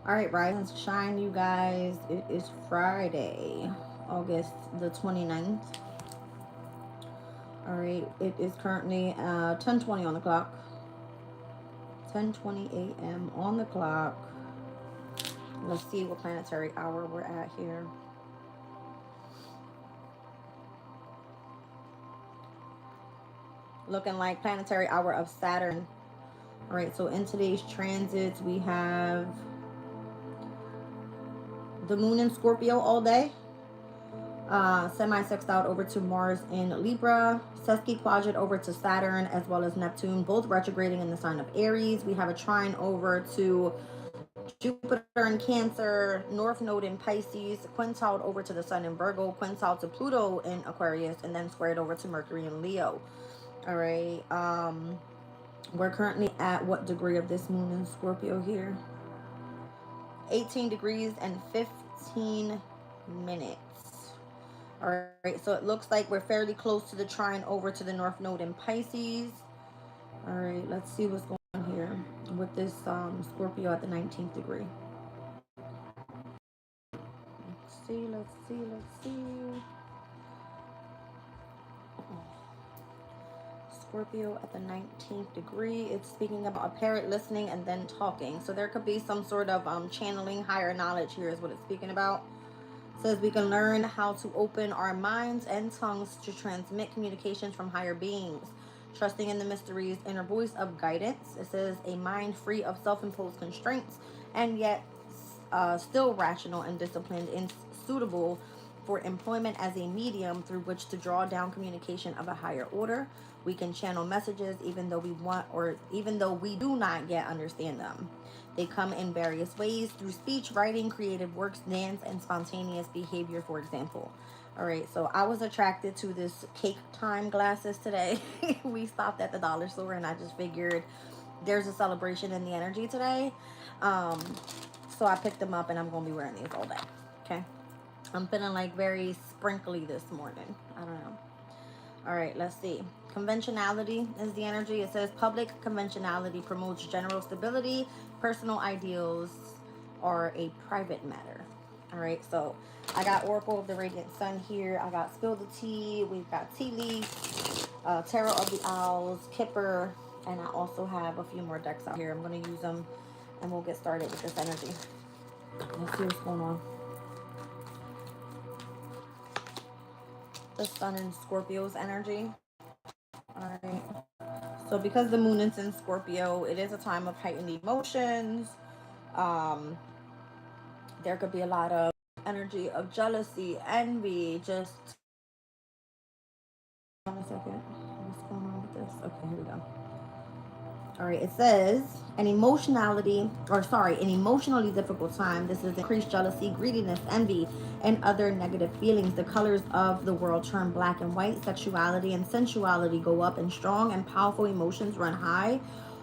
All right, rise and shine, you guys. It is Friday, August the 29th. All right, it is currently 10:20 on the clock. 10:20 a.m. on the clock. Let's see what planetary hour we're at here. Looking like planetary hour of Saturn. All right, so in today's transits, we have the moon in Scorpio all day. Semi-sextile over to Mars in Libra, sesquiquadrate over to Saturn as well as Neptune, both retrograding in the sign of Aries. We have a trine over to Jupiter in Cancer, North Node in Pisces, quintiled over to the Sun in Virgo, quintiled to Pluto in Aquarius, and then squared over to Mercury in Leo. All right. We're currently at what degree of this moon in Scorpio here? 18 degrees and 15 minutes. All right, so it looks like we're fairly close to the trine over to the North Node in Pisces. All right, let's see what's going on here with this Scorpio at the 19th degree. Let's see. Scorpio at the 19th degree. It's speaking about a parrot listening and then talking. So there could be some sort of channeling higher knowledge here is what it's speaking about. It says we can learn how to open our minds and tongues to transmit communications from higher beings, trusting in the mysteries, inner voice of guidance. It says a mind free of self-imposed constraints and yet still rational and disciplined and suitable for employment as a medium through which to draw down communication of a higher order. We can channel messages even though we want or even though we do not yet understand them. They come in various ways through speech, writing, creative works, dance, and spontaneous behavior, for example. All right, so I was attracted to this cake time glasses today. We stopped at the dollar store and I just figured there's a celebration in the energy today. So I picked them up and I'm going to be wearing these all day. Okay. I'm feeling like very sprinkly this morning. I don't know. All right, let's see. Conventionality is the energy. It says public conventionality promotes general stability. Personal ideals are a private matter. All right, so I got Oracle of the Radiant Sun here. I got Spill the Tea. We've got Tea Leaf, Tarot of the Owls, Kipper, and I also have a few more decks out here. I'm going to use them and we'll get started with this energy. Let's see what's going on. The Sun in Scorpio's energy. All right. So because the moon is in Scorpio, it is a time of heightened emotions. There could be a lot of energy of jealousy, envy, just... Hold on a second. What's going on with this? Okay, here we go. All right, it says an emotionally difficult time. This is increased jealousy, greediness, envy, and other negative feelings. The colors of the world turn black and white. Sexuality and sensuality go up, and strong and powerful emotions run high,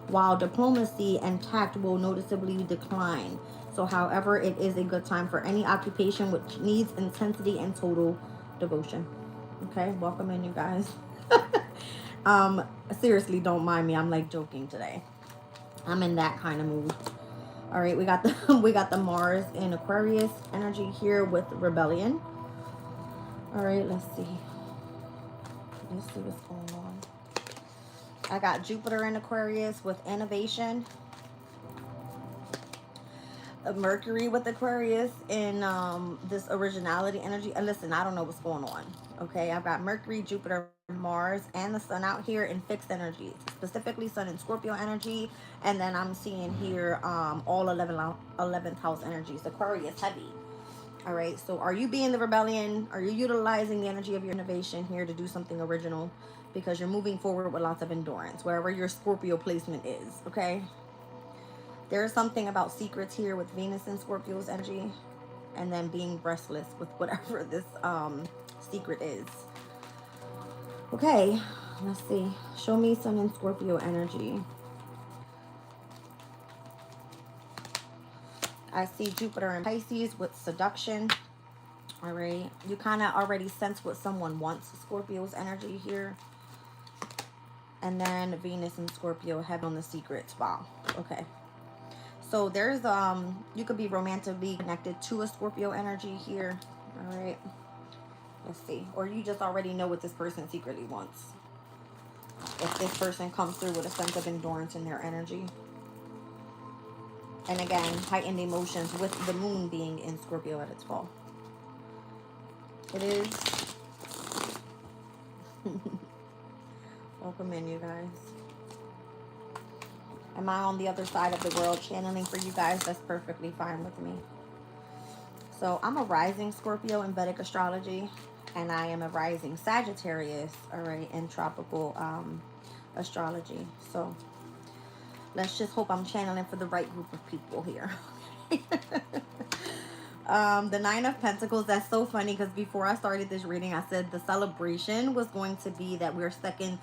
while diplomacy and tact will noticeably decline. So, however, it is a good time for any occupation which needs intensity and total devotion. Okay, welcome in, you guys. Seriously, don't mind me. I'm like joking today. I'm in that kind of mood. All right, we got the Mars in Aquarius energy here with rebellion. All right, let's see what's going on. I got Jupiter in Aquarius with innovation. Mercury with Aquarius in this originality energy. And listen, I don't know what's going on. Okay, I've got Mercury, Jupiter, Mars, and the Sun out here in fixed energies, specifically Sun in Scorpio energy. And then I'm seeing here all 11th house energies. Aquarius heavy. All right, so are you being the rebellion? Are you utilizing the energy of your innovation here to do something original? Because you're moving forward with lots of endurance, wherever your Scorpio placement is, okay? There is something about secrets here with Venus and Scorpio's energy, and then being restless with whatever this secret is. Okay, let's see. Show me Sun and Scorpio energy. I see Jupiter and Pisces with seduction. All right, you kind of already sense what someone wants. Scorpio's energy here. And then Venus and Scorpio head on the secrets. Wow. Okay. So there's you could be romantically connected to a Scorpio energy here. All right, let's see. Or you just already know what this person secretly wants. If this person comes through with a sense of endurance in their energy. And again, heightened emotions with the moon being in Scorpio at its fall. It is. Welcome in, you guys. Am I on the other side of the world channeling for you guys? That's perfectly fine with me. So I'm a rising Scorpio in Vedic astrology, and I am a rising Sagittarius, all right, in tropical astrology. So let's just hope I'm channeling for the right group of people here. The Nine of Pentacles, that's so funny because before I started this reading, I said the celebration was going to be that we're stepping,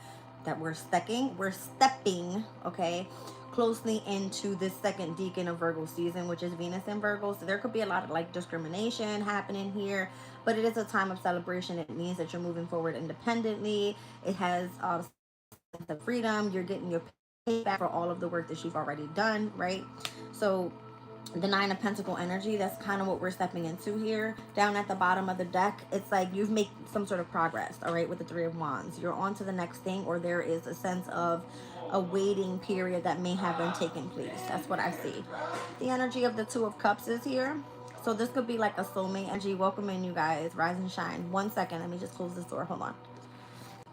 okay, closely into this second decan of Virgo season, which is Venus in Virgo. So there could be a lot of like discrimination happening here, but it is a time of celebration. It means that you're moving forward independently. It has the freedom. You're getting your payback for all of the work that you've already done, right? So the Nine of Pentacle energy, that's kind of what we're stepping into here. Down at the bottom of the deck, it's like you've made some sort of progress, all right, with the Three of Wands. You're on to the next thing, or there is a sense of a waiting period that may have been taking place. That's what I see. The energy of the Two of Cups is here. So this could be like a soulmate energy. Welcome in, you guys. Rise and shine. 1 second. Let me just close this door. Hold on.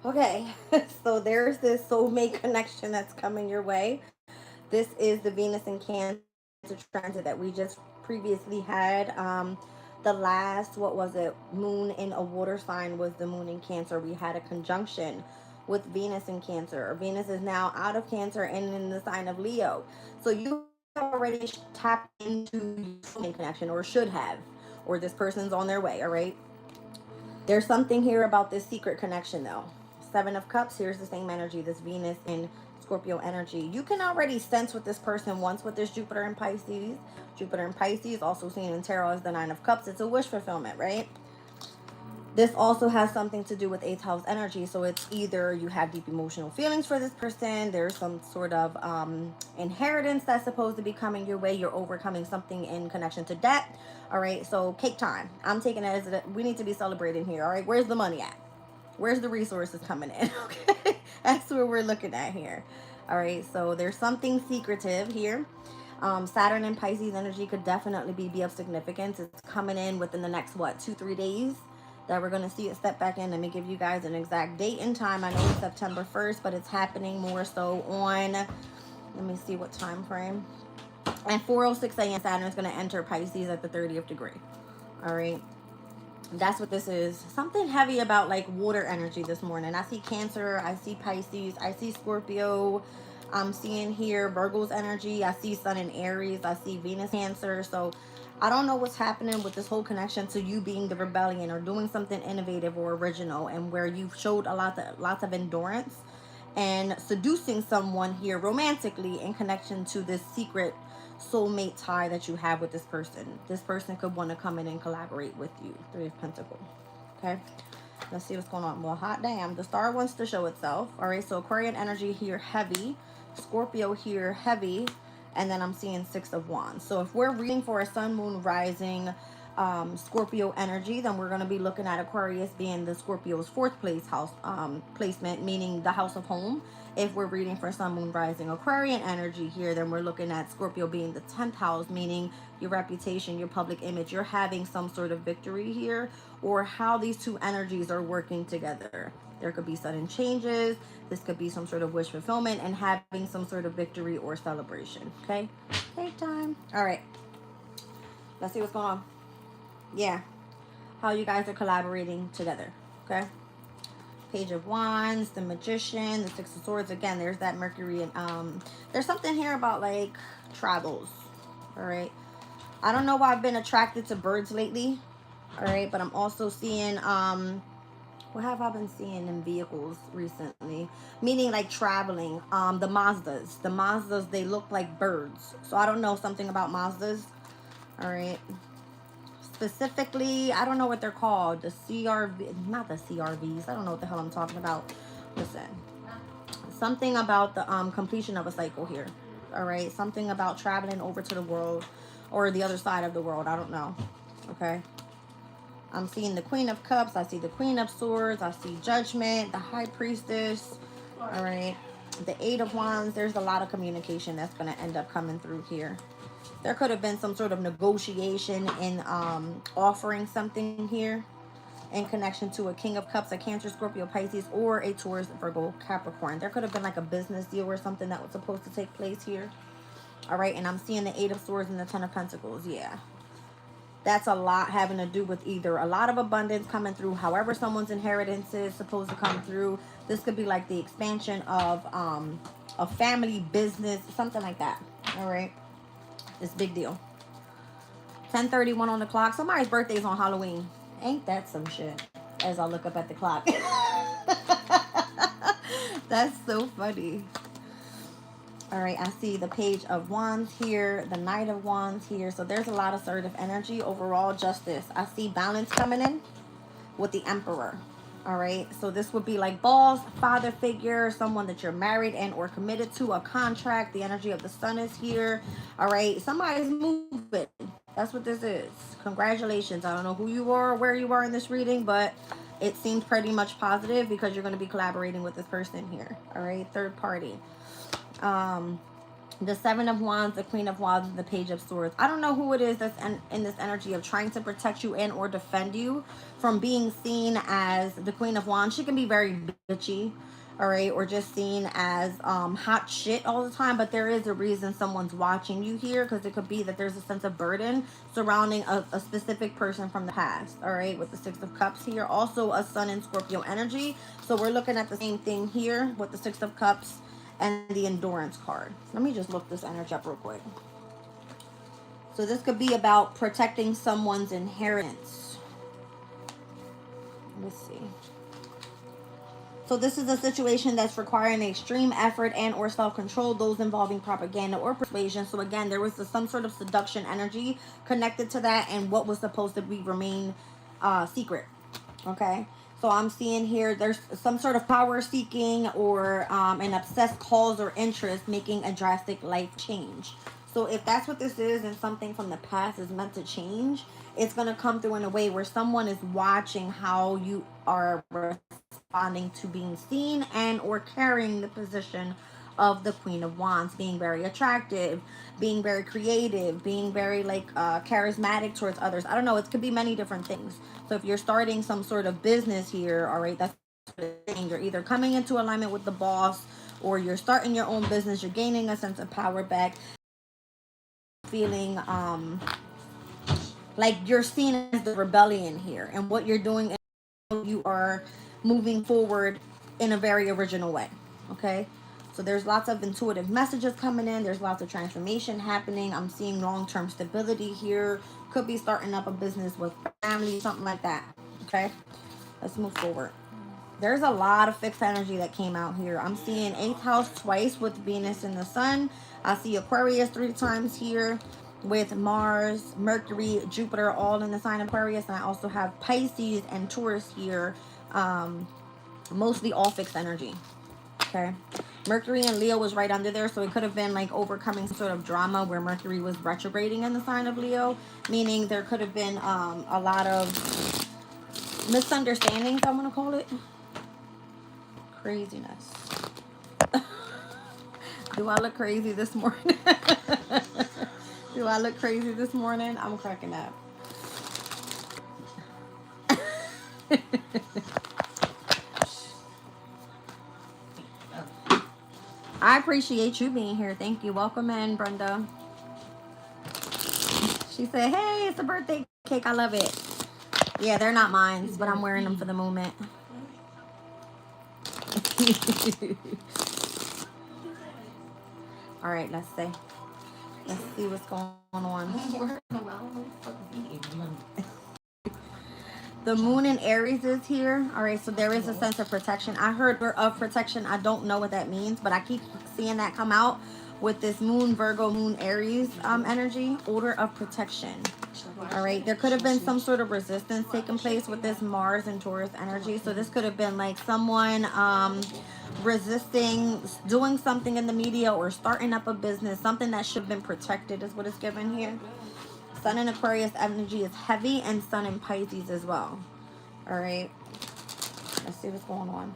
Okay. So there's this soulmate connection that's coming your way. This is the Venus in Cancer transit that we just previously had. The last, what was it, moon in a water sign was the moon in Cancer. We had a conjunction with Venus in Cancer. Venus is now out of Cancer and in the sign of Leo. So you already tapped into your connection, or should have, or this person's on their way, all right? There's something here about this secret connection though. Seven of Cups, here's the same energy, this Venus in Scorpio energy. You can already sense what this person wants with this Jupiter and Pisces. Jupiter and Pisces, also seen in tarot as the Nine of Cups. It's a wish fulfillment, right? This also has something to do with 8th house energy. So it's either you have deep emotional feelings for this person. There's some sort of inheritance that's supposed to be coming your way. You're overcoming something in connection to debt. All right, so cake time. I'm taking it as we need to be celebrating here. All right, where's the money at? Where's the resources coming in? Okay, that's what we're looking at here. All right, so there's something secretive here. Saturn and Pisces energy could definitely be of significance. It's coming in within the next, what, 2-3 days that we're going to see it step back in. Let me give you guys an exact date and time. I know it's September 1st, but it's happening more so on, let me see what time frame. At 4:06 a.m. Saturn is going to enter Pisces at the 30th degree. All right. That's what this is. Something heavy about like water energy this morning. I see Cancer, I see Pisces, I see Scorpio. I'm seeing here Virgo's energy. I see Sun in Aries. I see Venus Cancer. So I don't know what's happening with this whole connection to you being the rebellion or doing something innovative or original, and where you've showed lots of endurance and seducing someone here romantically in connection to this secret soulmate tie that you have with this person. This person could want to come in and collaborate with you. Three of Pentacles. Okay, let's see what's going on. Well, hot damn, the star wants to show itself. All right, so Aquarian energy here heavy, Scorpio here heavy, and then I'm seeing Six of Wands. So if we're reading for a sun, moon, rising Scorpio energy, then we're going to be looking at Aquarius being the Scorpio's 4th place house placement, meaning the house of home. If we're reading for sun, moon, rising Aquarian energy here, then we're looking at Scorpio being the 10th house, meaning your reputation, your public image. You're having some sort of victory here, or how these two energies are working together. There could be sudden changes. This could be some sort of wish fulfillment and having some sort of victory or celebration. Okay, take time. All right, let's see what's going on. Yeah, how you guys are collaborating together. Okay, Page of Wands, the Magician, the Six of Swords. Again, there's that Mercury, and there's something here about like travels. All right, I don't know why I've been attracted to birds lately. All right, but I'm also seeing what have I been seeing in vehicles recently? Meaning like traveling. The Mazdas, they look like birds. So I don't know, something about Mazdas. All right. Specifically, I don't know what they're called. The CRV, not the CRVs. I don't know what the hell I'm talking about. Listen, something about the completion of a cycle here. All right, something about traveling over to the world or the other side of the world. I don't know. Okay. I'm seeing the Queen of Cups. I see the Queen of Swords. I see Judgment, the High Priestess. All right. The Eight of Wands. There's a lot of communication that's going to end up coming through here. There could have been some sort of negotiation in offering something here in connection to a King of Cups, a Cancer, Scorpio, Pisces, or a Taurus, Virgo, Capricorn. There could have been like a business deal or something that was supposed to take place here. All right. And I'm seeing the Eight of Swords and the Ten of Pentacles. Yeah. That's a lot having to do with either a lot of abundance coming through, however someone's inheritance is supposed to come through. This could be like the expansion of a family business, something like that. All right. It's a big deal. 10:31 on the clock. Somebody's birthday is on Halloween. Ain't that some shit? As I look up at the clock. That's so funny. All right, I see the Page of Wands here, the Knight of Wands here. So there's a lot of assertive energy. Overall justice. I see balance coming in with the Emperor. All right, so this would be like boss, father figure, someone that you're married and or committed to, a contract. The energy of the Sun is here. All right, somebody's moving. That's what this is. Congratulations. I don't know who you are or where you are in this reading, but it seems pretty much positive because you're going to be collaborating with this person here. All right, third party. The Seven of Wands, the Queen of Wands, and the Page of Swords. I don't know who it is that's in this energy of trying to protect you and or defend you from being seen as the Queen of Wands. She can be very bitchy, all right, or just seen as hot shit all the time, but there is a reason someone's watching you here, because it could be that there's a sense of burden surrounding a specific person from the past. All right, with the Six of Cups here, also a Sun in Scorpio energy. So we're looking at the same thing here with the Six of Cups and the Endurance card. Let me just look this energy up real quick. So this could be about protecting someone's inheritance. Let's see. So this is a situation that's requiring extreme effort and or self-control, those involving propaganda or persuasion. So again, there was some sort of seduction energy connected to that, and what was supposed to be remain secret. Okay. So I'm seeing here there's some sort of power seeking or an obsessed cause or interest making a drastic life change. So if that's what this is and something from the past is meant to change, it's going to come through in a way where someone is watching how you are responding to being seen and or carrying the position of the Queen of Wands, being very attractive, being very creative, being very like charismatic towards others. I don't know, it could be many different things. So if you're starting some sort of business here, all right, that's you're either coming into alignment with the boss, or you're starting your own business, you're gaining a sense of power back, feeling like you're seen as the rebellion here, and what you're doing, you are moving forward in a very original way. Okay. So there's lots of intuitive messages coming in. There's lots of transformation happening. I'm seeing long-term stability here. Could be starting up a business with family, something like that. Okay, let's move forward. There's a lot of fixed energy that came out here. I'm seeing 8th house twice with Venus and the Sun. I see Aquarius 3 times here with Mars, Mercury, Jupiter, all in the sign of Aquarius. And I also have Pisces and Taurus here. Mostly all fixed energy. Okay. Mercury and Leo was right under there, so it could have been like overcoming some sort of drama where Mercury was retrograding in the sign of Leo, meaning there could have been a lot of misunderstandings, I'm going to call it. Craziness. Do I look crazy this morning? Do I look crazy this morning? I'm cracking up. I appreciate you being here. Thank you. Welcome in, Brenda. She said, hey, it's a birthday cake. I love it. Yeah, they're not mine, but I'm wearing them for the moment. All right, let's see. Let's see what's going on. The moon in Aries is here. All right, so there is a sense of protection. I heard of protection. I don't know what that means, but I keep seeing that come out with this moon, Virgo, moon, Aries energy. Order of protection. All right, there could have been some sort of resistance taking place with this Mars and Taurus energy. So this could have been like someone resisting doing something in the media or starting up a business, something that should have been protected is what is given here. Sun in Aquarius energy is heavy, and Sun in Pisces as well. All right, let's see what's going on.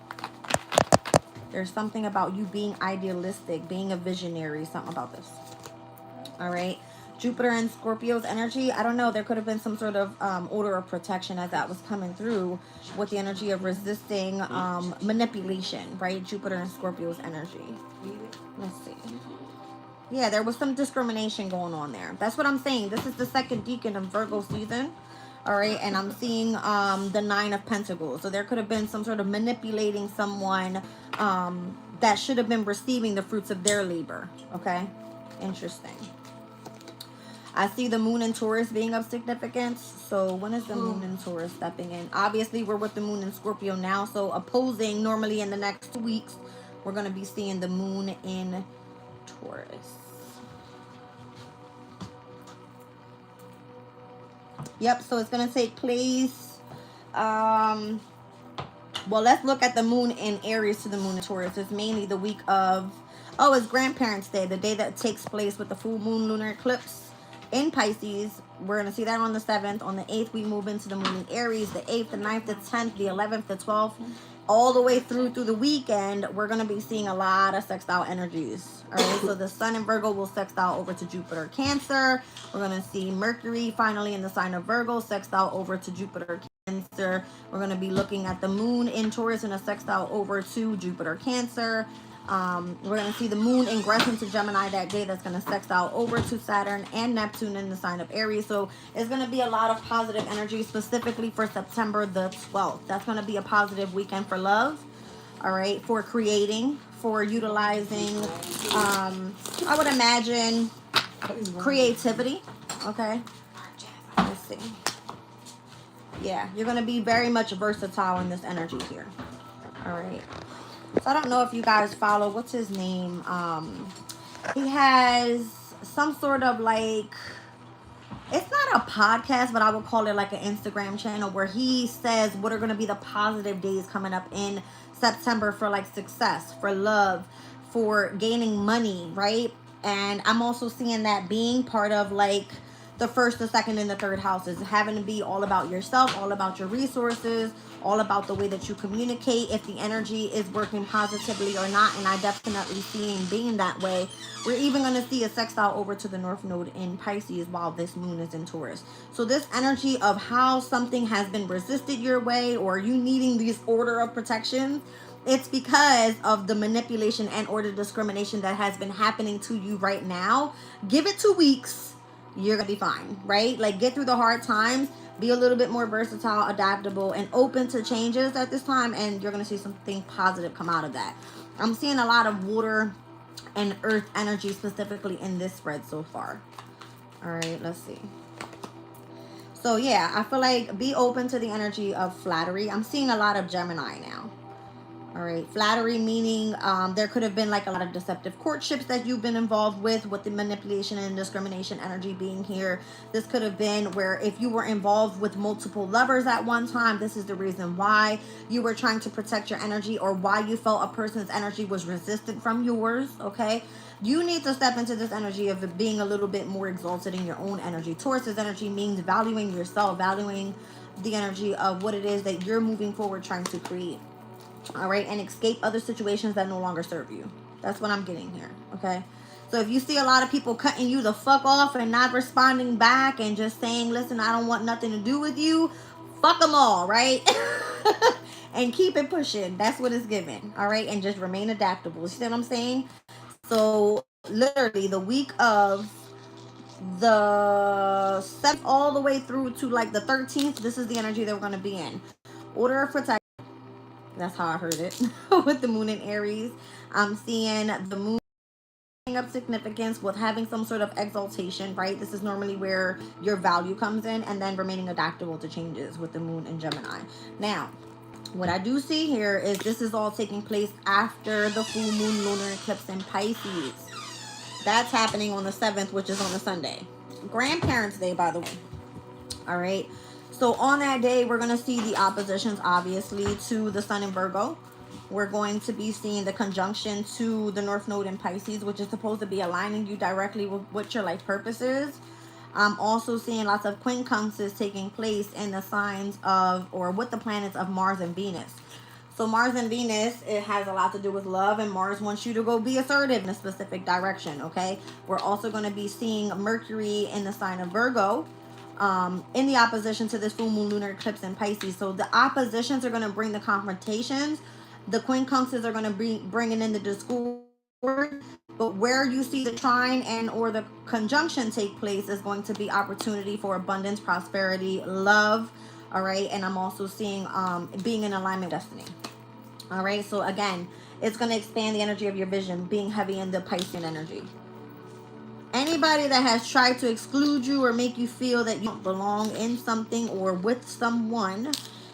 There's something about you being idealistic, being a visionary, something about this. All right. Jupiter and Scorpio's energy. I don't know. There could have been some sort of order of protection as that was coming through with the energy of resisting manipulation, right? Jupiter and Scorpio's energy. Let's see. Yeah, there was some discrimination going on there. That's what I'm saying. This is the second decan of Virgo season. All right. And I'm seeing the 9 of Pentacles. So there could have been some sort of manipulating someone that should have been receiving the fruits of their labor. Okay. Interesting. I see the moon in Taurus being of significance. So when is the moon in Taurus stepping in? Obviously, we're with the moon in Scorpio now. So opposing, normally in the next 2 weeks, we're going to be seeing the moon in Taurus. Yep, so it's going to take place. Well, let's look at the moon in Aries to the moon in Taurus. It's mainly the week of, it's Grandparents' Day, the day that takes place with the full moon lunar eclipse in Pisces. We're going to see that on the 7th. On the 8th, we move into the moon in Aries. The 8th, the 9th, the 10th, the 11th, the 12th, all the way through the weekend, we're going to be seeing a lot of sextile energies. All right, so the Sun in Virgo will sextile over to Jupiter Cancer. We're going to see Mercury finally in the sign of Virgo sextile over to Jupiter Cancer. We're going to be looking at the moon in Taurus in a sextile over to Jupiter Cancer. We're going to see the moon ingress into Gemini that day. That's going to sextile over to Saturn and Neptune in the sign of Aries. So it's going to be a lot of positive energy, specifically for September the 12th. That's going to be a positive weekend for love. All right. For creating, for utilizing, I would imagine creativity. Okay. Let's see. Yeah, you're going to be very much versatile in this energy here. All right. So I don't know if you guys follow, what's his name? He has some sort of like, it's not a podcast, but I would call it like an Instagram channel where he says what are going to be the positive days coming up in September for like success, for love, for gaining money, right? And I'm also seeing that being part of like the first, the second, and the third houses, having to be all about yourself, all about your resources, all about the way that you communicate, if the energy is working positively or not. And I definitely seeing being that way. We're even going to see a sextile over to the North Node in Pisces while this moon is in Taurus. So this energy of how something has been resisted your way, or you needing these order of protections, it's because of the manipulation and or the discrimination that has been happening to you right now. Give it 2 weeks. You're gonna be fine, right? Like, get through the hard times, be a little bit more versatile, adaptable, and open to changes at this time, and you're gonna see something positive come out of that. I'm seeing a lot of water and earth energy specifically in this spread so far. All right, let's see. So yeah, I feel like be open to the energy of flattery. I'm seeing a lot of Gemini now. All right, flattery meaning there could have been like a lot of deceptive courtships that you've been involved with the manipulation and discrimination energy being here. This could have been where if you were involved with multiple lovers at one time, this is the reason why you were trying to protect your energy, or why you felt a person's energy was resistant from yours. Okay, you need to step into this energy of being a little bit more exalted in your own energy. Taurus's energy means valuing yourself, valuing the energy of what it is that you're moving forward trying to create. All right, and escape other situations that no longer serve you. That's what I'm getting here. Okay, so if you see a lot of people cutting you the fuck off and not responding back and just saying, listen, I don't want nothing to do with you, fuck them all, right? And keep it pushing. That's what it's given. All right, and just remain adaptable. You see what I'm saying? So literally the week of the 7th all the way through to like the 13th, this is the energy that we're going to be in. Order of protection. That's how I heard it. With the moon in Aries, I'm seeing the moon up significance with having some sort of exaltation, right? This is normally where your value comes in, and then remaining adaptable to changes with the moon in Gemini. Now, what I do see here is this is all taking place after the full moon lunar eclipse in Pisces. That's happening on the 7th, which is on a Sunday. Grandparents' Day, by the way. All right. So on that day, we're going to see the oppositions, obviously, to the Sun in Virgo. we're going to be seeing the conjunction to the North Node in Pisces, which is supposed to be aligning you directly with what your life purpose is. I'm also seeing lots of quincunxes taking place in the signs of, or with the planets of Mars and Venus. So Mars and Venus, it has a lot to do with love, and Mars wants you to go be assertive in a specific direction, okay? We're also going to be seeing Mercury in the sign of Virgo, in the opposition to this full moon lunar eclipse in Pisces. So the oppositions are going to bring the confrontations. The quincunxes are going to be bringing in the discord. But where you see the trine and or the conjunction take place is going to be opportunity for abundance, prosperity, love. All right. And I'm also seeing being in alignment with destiny. All right. So again, it's going to expand the energy of your vision, being heavy in the Piscean energy. Anybody that has tried to exclude you or make you feel that you don't belong in something or with someone,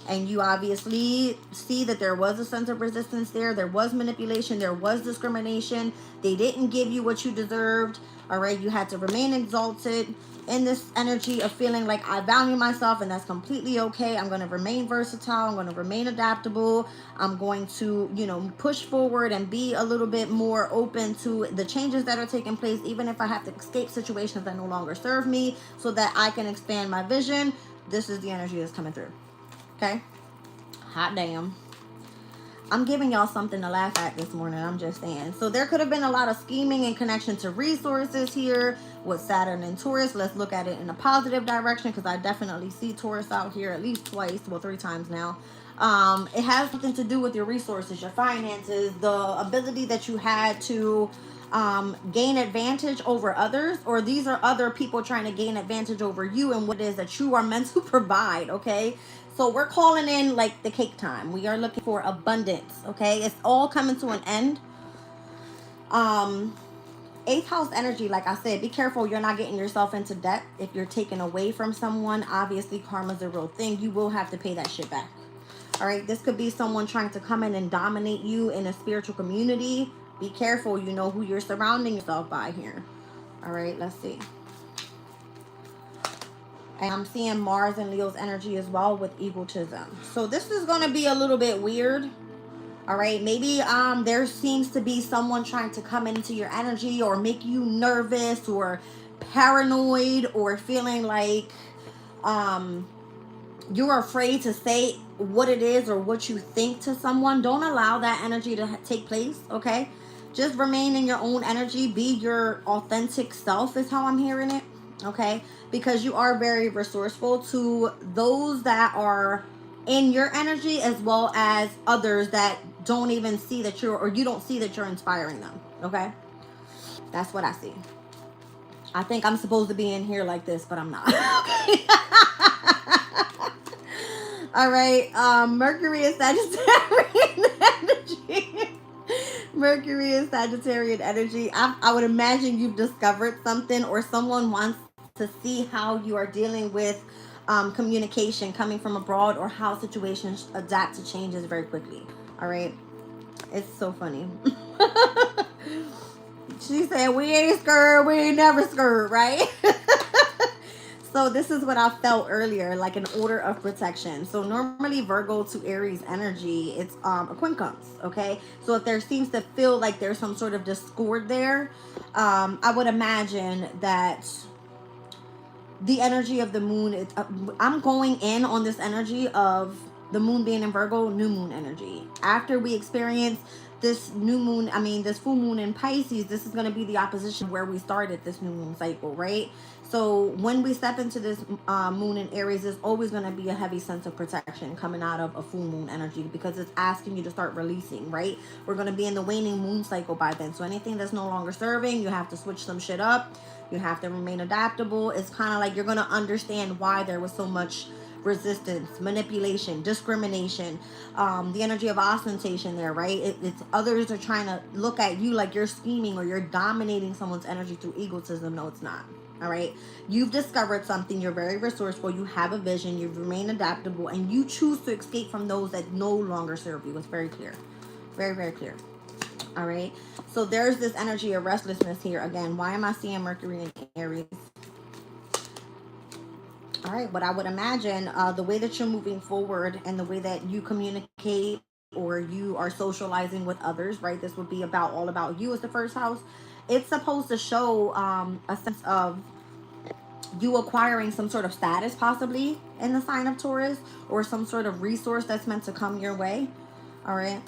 and you obviously see that there was a sense of resistance there was manipulation, there was discrimination, they didn't give you what you deserved, all right, you had to remain exalted in this energy of feeling like I value myself, and that's completely okay. I'm going to remain versatile, I'm going to remain adaptable, I'm going to, you know, push forward and be a little bit more open to the changes that are taking place, even if I have to escape situations that no longer serve me so that I can expand my vision. This is the energy that's coming through. Okay? Hot damn. I'm giving y'all something to laugh at this morning. I'm just saying. So there could have been a lot of scheming in connection to resources here with Saturn and Taurus. Let's look at it in a positive direction, because I definitely see Taurus out here at least twice, well, 3 times now. It has something to do with your resources, your finances, the ability that you had to gain advantage over others, or these are other people trying to gain advantage over you and what it is that you are meant to provide. Okay, so we're calling in like the cake time. We are looking for abundance. Okay, it's all coming to an end. 8th house energy, like I said, be careful you're not getting yourself into debt. If you're taken away from someone, obviously karma's a real thing. You will have to pay that shit back. All right, this could be someone trying to come in and dominate you in a spiritual community. Be careful, you know who you're surrounding yourself by here. All right, let's see. And I'm seeing Mars and Leo's energy as well with egotism. So this is going to be a little bit weird. All right, maybe there seems to be someone trying to come into your energy or make you nervous or paranoid or feeling like you're afraid to say what it is or what you think to someone. Don't allow that energy to take place, okay? Just remain in your own energy. Be your authentic self is how I'm hearing it, okay? Because you are very resourceful to those that are in your energy, as well as others that don't even see that you're, or you don't see that you're inspiring them, okay? That's what I see. I think I'm supposed to be in here like this, but I'm not. All right, Mercury is Sagittarian energy. Mercury is Sagittarian energy. I would imagine you've discovered something, or someone wants to see how you are dealing with communication coming from abroad, or how situations adapt to changes very quickly. All right, it's so funny. She said, we ain't scared, we ain't never scared, right? So this is what I felt earlier, like an order of protection. So normally Virgo to Aries energy, it's a quincunx, okay? So if there seems to feel like there's some sort of discord there, I would imagine that the energy of the moon, I'm going in on this energy of the moon being in Virgo, new moon energy. After we experience this new moon, this full moon in Pisces, this is going to be the opposition where we started this new moon cycle, right? So when we step into this moon in Aries, there's always going to be a heavy sense of protection coming out of a full moon energy, because it's asking you to start releasing, right? We're going to be in the waning moon cycle by then. So anything that's no longer serving, you have to switch some shit up. You have to remain adaptable. It's kind of like you're going to understand why there was so much resistance, manipulation, discrimination, the energy of ostentation there, right? It's others are trying to look at you like you're scheming or you're dominating someone's energy through egotism. No, it's not. All right, you've discovered something, you're very resourceful, you have a vision, you remain adaptable, and you choose to escape from those that no longer serve you. It's very clear, very, very clear. All right, so there's this energy of restlessness here. Again, why am I seeing Mercury in Aries? All right, but I would imagine the way that you're moving forward and the way that you communicate or you are socializing with others, right? This would be about all about you as the first house. It's supposed to show a sense of you acquiring some sort of status possibly in the sign of Taurus, or some sort of resource that's meant to come your way. All right,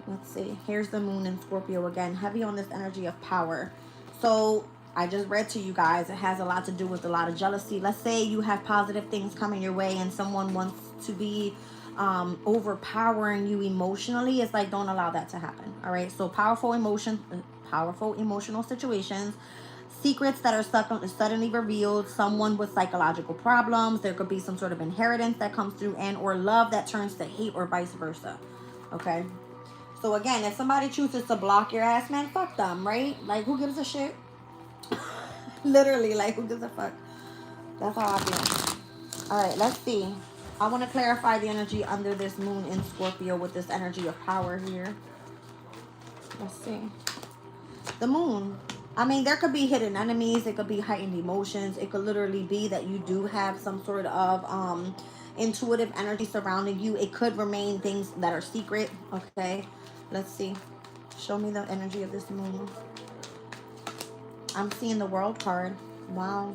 let's see. Here's the moon in Scorpio again, heavy on this energy of power. So I just read to you guys, it has a lot to do with a lot of jealousy. Let's say you have positive things coming your way and someone wants to be overpowering you emotionally. It's like, don't allow that to happen. All right, so powerful emotional situations, secrets that are suddenly revealed, someone with psychological problems, there could be some sort of inheritance that comes through, and or love that turns to hate, or vice versa. Okay, so again, if somebody chooses to block your ass, man, fuck them, right? Like, who gives a shit? Literally, like, who gives a fuck? That's how I feel. All right, let's see. I want to clarify the energy under this moon in Scorpio with this energy of power here. Let's see. The moon. I mean, there could be hidden enemies. It could be heightened emotions. It could literally be that you do have some sort of intuitive energy surrounding you. It could remain things that are secret. Okay, let's see. Show me the energy of this moon. I'm seeing the world card. Wow.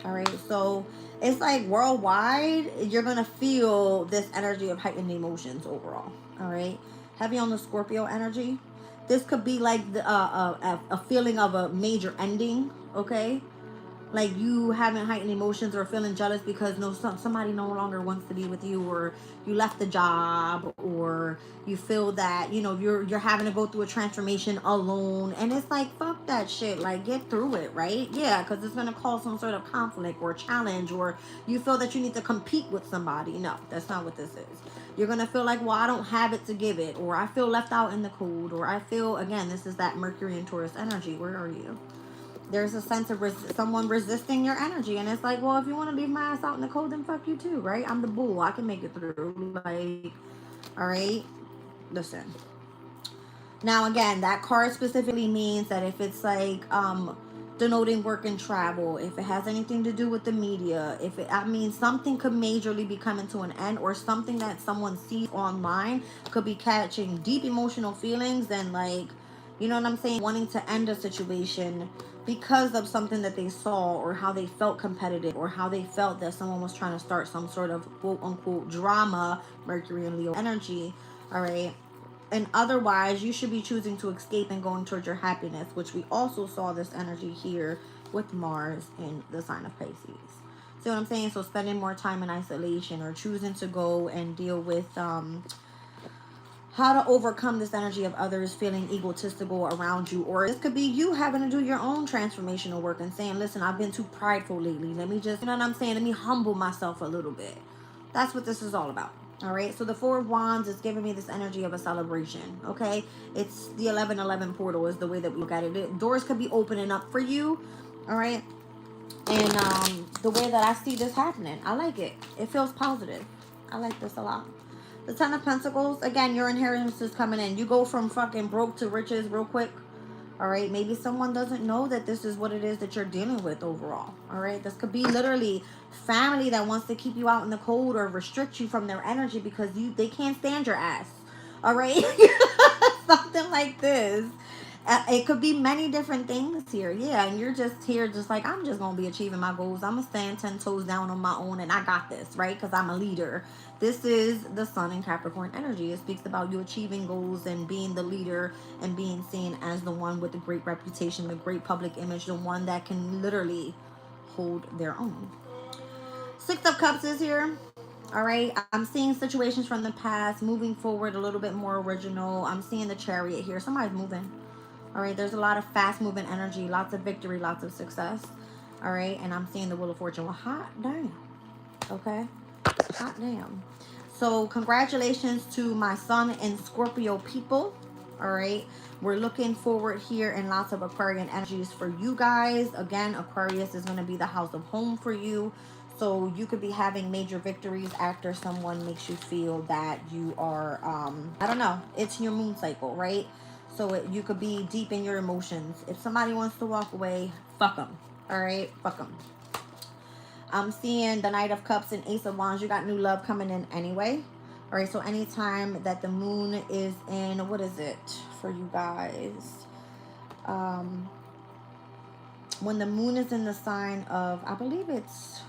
All right, so it's like worldwide, you're going to feel this energy of heightened emotions overall. All right, heavy on the Scorpio energy. This could be like a feeling of a major ending, okay? Like you having heightened emotions or feeling jealous because somebody no longer wants to be with you, or you left the job, or you feel that, you know, you're having to go through a transformation alone, and it's like, fuck that shit, like get through it, right? Yeah, because it's going to cause some sort of conflict or challenge, or you feel that you need to compete with somebody. No, that's not what this is. You're going to feel like, well, I don't have it to give it, or I feel left out in the cold, or I feel, again, this is that Mercury and Taurus energy. Where are you? There's a sense of someone resisting your energy, and it's like, well, if you want to leave my ass out in the cold, then fuck you too, right? I'm the bull, I can make it through. Like, all right, listen. Now again, that card specifically means that if it's like denoting work and travel, if it has anything to do with the media, if it, I mean, something could majorly be coming to an end, or something that someone sees online could be catching deep emotional feelings, and like, you know what I'm saying, wanting to end a situation because of something that they saw, or how they felt competitive, or how they felt that someone was trying to start some sort of quote unquote drama. Mercury and Leo energy. All right, and otherwise you should be choosing to escape and going towards your happiness, which we also saw this energy here with Mars in the sign of Pisces. See what I'm saying? So spending more time in isolation, or choosing to go and deal with how to overcome this energy of others feeling egotistical around you. Or this could be you having to do your own transformational work and saying, listen, I've been too prideful lately, let me just, you know what I'm saying, let me humble myself a little bit. That's what this is all about. All right, so the Four of Wands is giving me this energy of a celebration. Okay, it's the 1111 portal is the way that we look at it. Doors could be opening up for you. All right, and the way that I see this happening, I like it. It feels positive. I like this a lot. The Ten of Pentacles, again, your inheritance is coming in. You go from fucking broke to riches real quick. All right, maybe someone doesn't know that this is what it is that you're dealing with overall. All right, this could be literally family that wants to keep you out in the cold or restrict you from their energy because they can't stand your ass. All right, something like this. It could be many different things here. Yeah, and you're just here just like, I'm just going to be achieving my goals. I'm going to stand 10 toes down on my own, and I got this, right? Because I'm a leader. This is the Sun in Capricorn energy. It speaks about you achieving goals and being the leader and being seen as the one with the great reputation, the great public image, the one that can literally hold their own. Six of Cups is here. All right, I'm seeing situations from the past moving forward, a little bit more original. I'm seeing the Chariot here. Somebody's moving. All right, there's a lot of fast moving energy, lots of victory, lots of success. All right, and I'm seeing the Wheel of Fortune. Well, hot damn. Okay, hot damn. So congratulations to my Sun and Scorpio people. All right, we're looking forward here in lots of Aquarian energies for you guys. Again, Aquarius is going to be the house of home for you. So you could be having major victories after someone makes you feel that you are, I don't know, it's your moon cycle, right? So you could be deep in your emotions. If somebody wants to walk away, fuck them. All right, fuck them. I'm seeing the Knight of Cups and Ace of Wands. You got new love coming in anyway. All right, so anytime that the moon is in, what is it for you guys? When the moon is in the sign of, I believe it's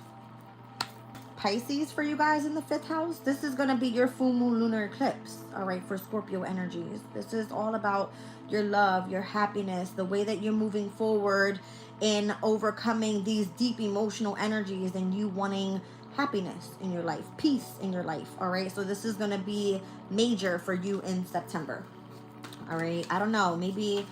Pisces for you guys in the 5th house, this is going to be your full moon lunar eclipse. All right, for Scorpio energies, this is all about your love, your happiness, the way that you're moving forward in overcoming these deep emotional energies, and you wanting happiness in your life, peace in your life. All right, so this is going to be major for you in September. All right, I don't know, maybe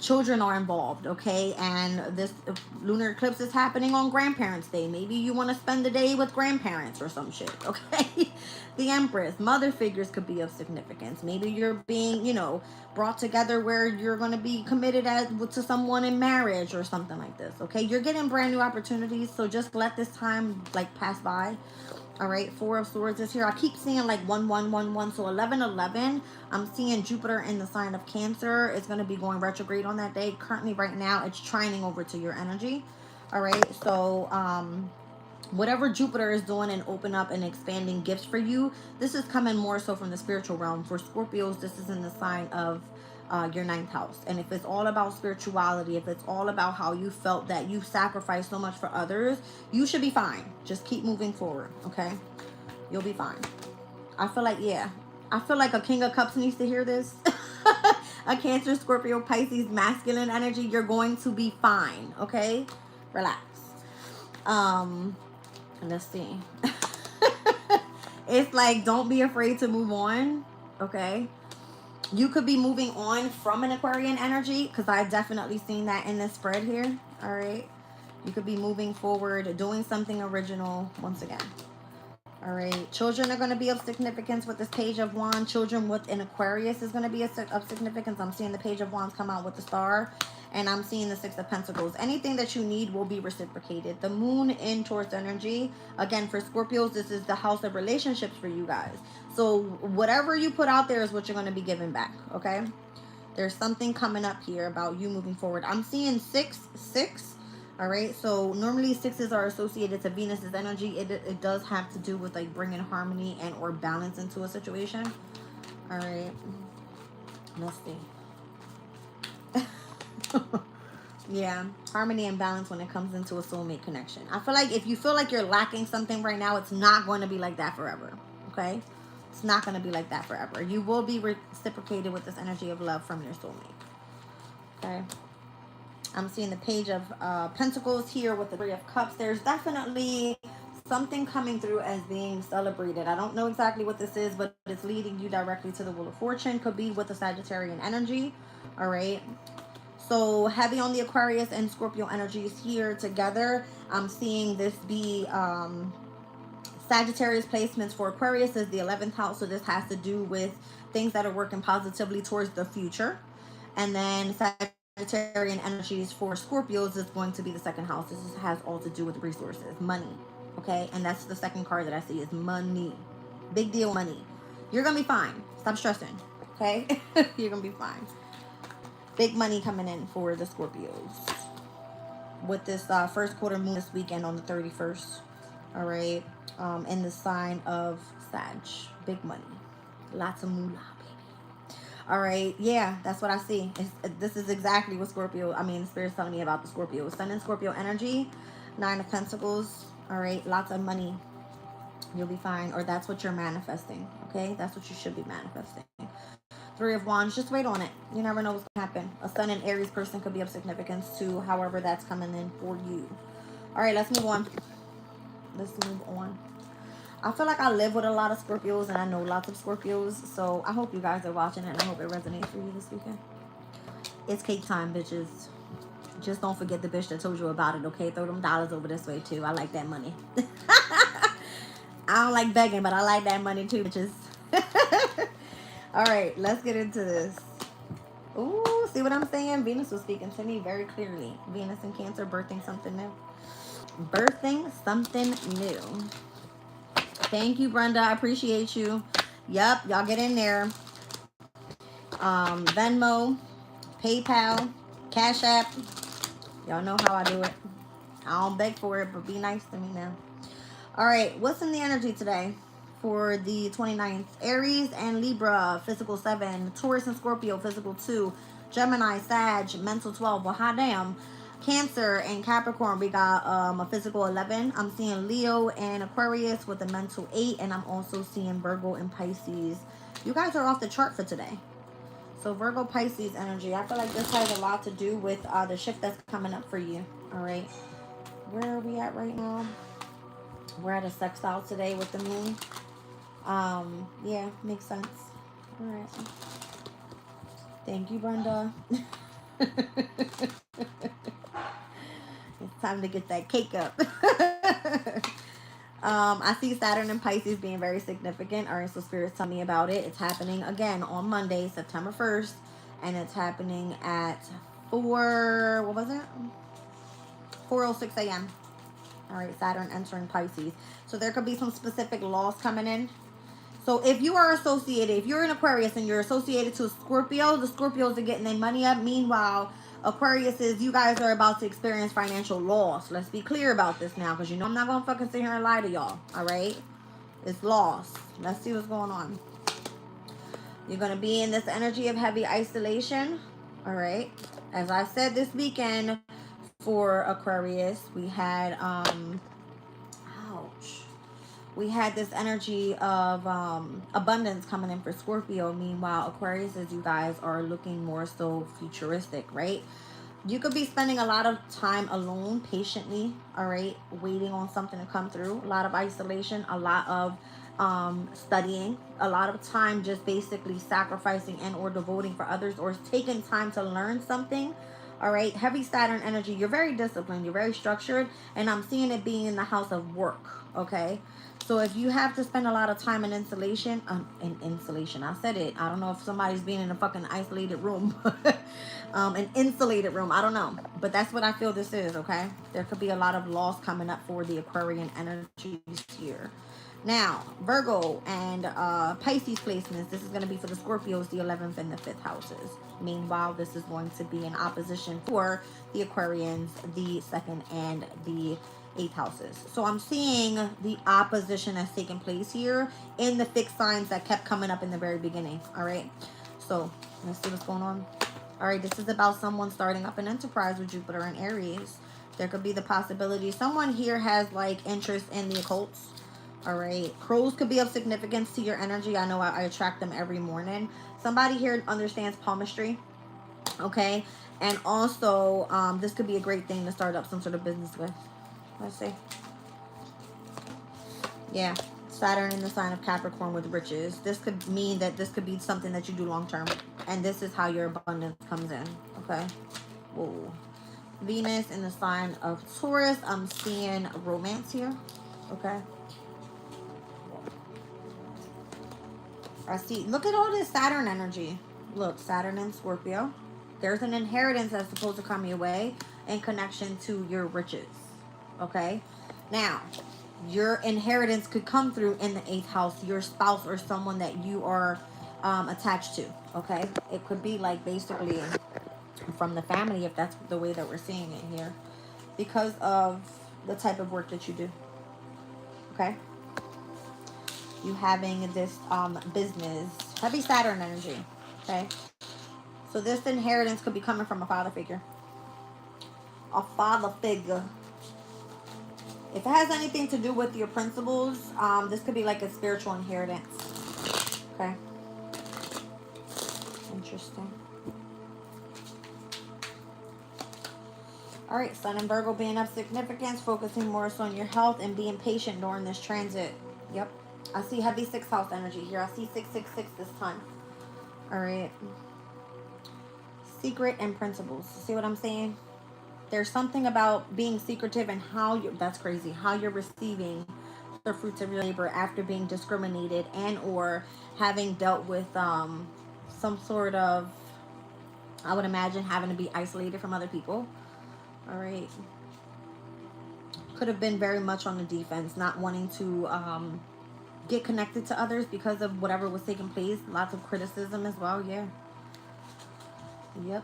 children are involved, okay, and this lunar eclipse is happening on Grandparents' Day. Maybe you want to spend the day with grandparents or some shit, okay. The Empress, mother figures could be of significance. Maybe you're being, you know, brought together where you're going to be committed to someone in marriage or something like this, okay. You're getting brand new opportunities, so just let this time like pass by. All right, 4 of Swords is here. I keep seeing like 1111, so 1111. I'm seeing Jupiter in the sign of Cancer. It's going to be going retrograde on that day. Currently, right now, it's trining over to your energy. All right, so whatever Jupiter is doing and open up and expanding gifts for you, this is coming more so from the spiritual realm. For Scorpios, this is in the sign of your 9th house. And if it's all about spirituality, if it's all about how you felt that you sacrificed so much for others, you should be fine. Just keep moving forward, okay? You'll be fine. I feel like, yeah, I feel like a King of Cups needs to hear this. A Cancer, Scorpio, Pisces, masculine energy. You're going to be fine, okay? Relax. Let's see. It's like, don't be afraid to move on, okay? You could be moving on from an Aquarian energy, because I definitely seen that in this spread here. All right, you could be moving forward, doing something original once again. All right, children are going to be of significance with this Page of Wands. Children with an Aquarius is going to be of significance. I'm seeing the Page of Wands come out with the Star, and I'm seeing the 6 of Pentacles. Anything that you need will be reciprocated. The moon in Taurus energy, again, for Scorpios, this is the house of relationships for you guys. So whatever you put out there is what you're going to be giving back, okay? There's something coming up here about you moving forward. I'm seeing 6, 6. All right, so normally 6s are associated to Venus's energy. It does have to do with like bringing harmony and or balance into a situation. All right, let's see. Yeah, harmony and balance when it comes into a soulmate connection. I feel like if you feel like you're lacking something right now, it's not going to be like that forever, okay? It's not going to be like that forever. You will be reciprocated with this energy of love from your soulmate, okay? I'm seeing the Page of Pentacles here with the 3 of Cups. There's definitely something coming through as being celebrated. I don't know exactly what this is, but it's leading you directly to the Wheel of Fortune. Could be with the Sagittarian energy, all right? So heavy on the Aquarius and Scorpio energies here together. I'm seeing this be Sagittarius placements for Aquarius is the 11th house. So this has to do with things that are working positively towards the future. And then Sagittarian energies for Scorpios is going to be the 2nd house. This has all to do with resources, money, okay? And that's the second card that I see is money. Big deal, money. You're going to be fine. Stop stressing, okay? You're going to be fine. Big money coming in for the Scorpios with this first quarter moon this weekend on the 31st. All right. In the sign of Sag. Big money. Lots of moolah, baby. All right. Yeah, that's what I see. This is exactly what Spirit's telling me about the Scorpio. Sun and Scorpio energy. 9 of Pentacles. All right. Lots of money. You'll be fine. Or that's what you're manifesting. Okay. That's what you should be manifesting. 3 of Wands, just wait on it. You never know what's going to happen. A Sun and Aries person could be of significance to however that's coming in for you. All right, let's move on. Let's move on. I feel like I live with a lot of Scorpios and I know lots of Scorpios. So I hope you guys are watching it and I hope it resonates for you this weekend. It's cake time, bitches. Just don't forget the bitch that told you about it, okay? Throw them dollars over this way, too. I like that money. I don't like begging, but I like that money, too, bitches. All right, let's get into this. Ooh, see what I'm saying? Venus was speaking to me very clearly. Venus in Cancer, birthing something new. Birthing something new. Thank you, Brenda. I appreciate you. Yep, y'all get in there. Venmo, PayPal, Cash App. Y'all know how I do it. I don't beg for it, but be nice to me now. All right, what's in the energy today for the 29th. Aries and Libra, physical 7. Taurus and Scorpio, physical 2. Gemini, Sag, mental 12. Well, hot damn. Cancer and Capricorn, we got a physical 11. I'm seeing Leo and Aquarius with a mental 8. And I'm also seeing Virgo and Pisces. You guys are off the chart for today. So Virgo, Pisces energy. I feel like this has a lot to do with the shift that's coming up for you. All right. Where are we at right now? We're at a sextile today with the moon. Yeah, makes sense. All right. Thank you, Brenda. It's time to get that cake up. I see Saturn and Pisces being very significant. All right, so spirits tell me about it. It's happening again on Monday, September 1st. And it's happening at 4:06 a.m. All right, Saturn entering Pisces. So there could be some specific laws coming in. So if you are associated, if you're in Aquarius and you're associated to Scorpio, the Scorpios are getting their money up. Meanwhile, Aquarius is, you guys are about to experience financial loss. Let's be clear about this now, because you know I'm not going to fucking sit here and lie to y'all. All right? It's loss. Let's see what's going on. You're going to be in this energy of heavy isolation. All right? As I said this weekend for Aquarius, we had, we had this energy of abundance coming in for Scorpio. Meanwhile, Aquarius, as you guys are looking more so futuristic, right? You could be spending a lot of time alone, patiently, all right, waiting on something to come through. A lot of isolation, a lot of studying, a lot of time just basically sacrificing and or devoting for others, or taking time to learn something. All right, heavy Saturn energy. You're very disciplined. You're very structured. And I'm seeing it being in the house of work. Okay. So if you have to spend a lot of time in insulation, I said it. I don't know if somebody's being in a fucking isolated room, an insulated room. I don't know. But that's what I feel this is. Okay. There could be a lot of loss coming up for the Aquarian energies here. Now, Virgo and Pisces placements. This is going to be for the Scorpios, the 11th and the 5th houses. Meanwhile, this is going to be in opposition for the Aquarians, the 2nd and the 8th houses. So I'm seeing the opposition that's taking place here in the fixed signs that kept coming up in the very beginning. All right. So let's see what's going on. All right. This is about someone starting up an enterprise with Jupiter and Aries. There could be the possibility someone here has like interest in the occults. All right. Crows could be of significance to your energy. I know I attract them every morning. Somebody here understands palmistry. Okay. And also, this could be a great thing to start up some sort of business with. Let's see. Yeah. Saturn in the sign of Capricorn with riches. This could mean that this could be something that you do long term. And this is how your abundance comes in. Okay. Whoa. Venus in the sign of Taurus. I'm seeing romance here. Okay. I see. Look at all this Saturn energy. Look, Saturn and Scorpio. There's an inheritance that's supposed to come your way in connection to your riches. Okay. Now, your inheritance could come through in the 8th house. Your spouse or someone that you are attached to. Okay. It could be like basically from the family, if that's the way that we're seeing it here, because of the type of work that you do. Okay. You having this business, heavy Saturn energy. Okay. So this inheritance could be coming from a father figure. A father figure. If it has anything to do with your principles, this could be like a spiritual inheritance. Okay. Interesting. All right, Sun and Virgo being of significance, focusing more so on your health and being patient during this transit. Yep. I see heavy 6th house energy here. I see 666 this time. All right. Secret and principles. See what I'm saying? There's something about being secretive and how you, that's crazy, how you're receiving the fruits of your labor after being discriminated and or having dealt with some sort of, I would imagine, having to be isolated from other people. All right. Could have been very much on the defense, not wanting to get connected to others because of whatever was taking place. Lots of criticism as well. Yeah. Yep.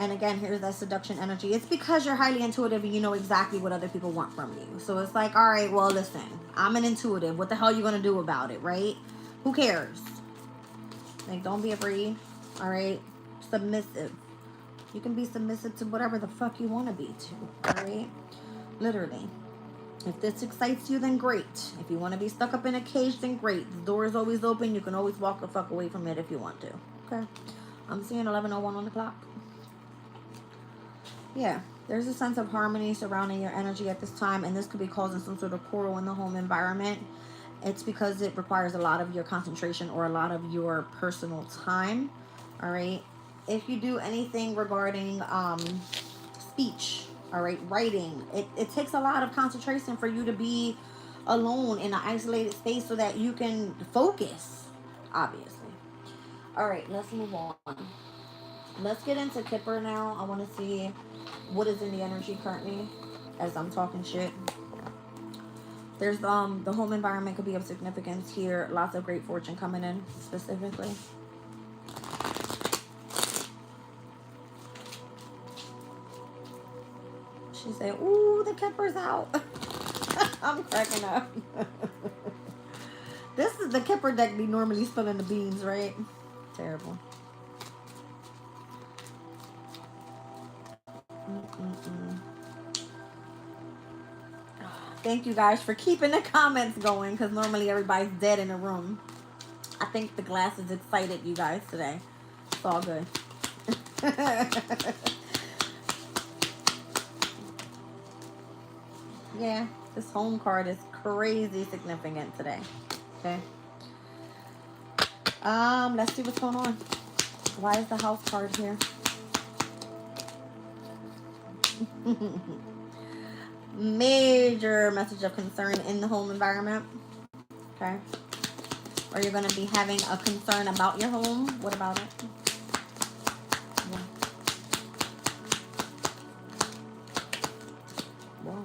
And again, here's that seduction energy. It's because you're highly intuitive and you know exactly what other people want from you. So it's like, all right, well, listen, I'm an intuitive. What the hell are you going to do about it, right? Who cares? Like, don't be afraid, all right? Submissive. You can be submissive to whatever the fuck you want to be to, all right? Literally. If this excites you, then great. If you want to be stuck up in a cage, then great. The door is always open. You can always walk the fuck away from it if you want to. Okay. I'm seeing 11:01 on the clock. Yeah, there's a sense of harmony surrounding your energy at this time, and this could be causing some sort of quarrel in the home environment. It's because it requires a lot of your concentration or a lot of your personal time. All right. If you do anything regarding speech, all right, writing, it takes a lot of concentration for you to be alone in an isolated space so that you can focus, obviously. All right, let's move on. Let's get into Kipper now. I want to see what is in the energy currently as I'm talking shit. There's the home environment could be of significance here. Lots of great fortune coming in specifically. She said, ooh, the Kipper's out. I'm cracking up. This is the Kipper deck be normally spilling the beans, right? Terrible. Thank you guys for keeping the comments going, because normally everybody's dead in the room. I think the glass is excited, you guys, today. It's all good. Yeah, this home card is crazy significant today. Okay. Let's see what's going on. Why is the house card here? Major message of concern in the home environment. Okay. Or you're going to be having a concern about your home. What about it? Yeah. Whoa.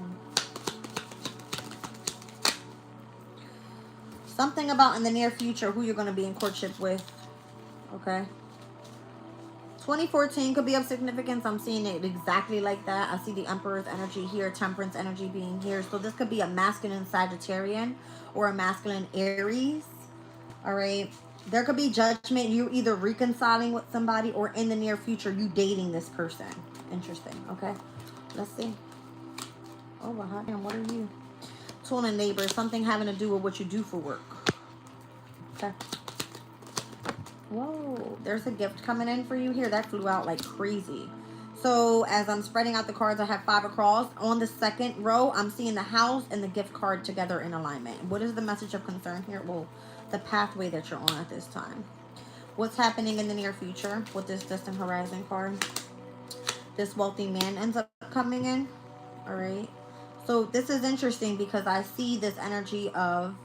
Something about in the near future who you're going to be in courtship with. Okay. 2014 could be of significance. I'm seeing it exactly like that. I see the Emperor's energy here, Temperance energy being here. So this could be a masculine Sagittarian or a masculine Aries. All right. There could be judgment. You either reconciling with somebody or in the near future, you dating this person. Interesting. Okay. Let's see. Oh, well, hot damn. What are you? Tool and neighbor. Something having to do with what you do for work. Okay. Whoa, there's a gift coming in for you here. That flew out like crazy. So as I'm spreading out the cards, I have 5 across. On the second row, I'm seeing the house and the gift card together in alignment. What is the message of concern here? Well, the pathway that you're on at this time. What's happening in the near future with this distant horizon card? This wealthy man ends up coming in. All right. So this is interesting because I see this energy of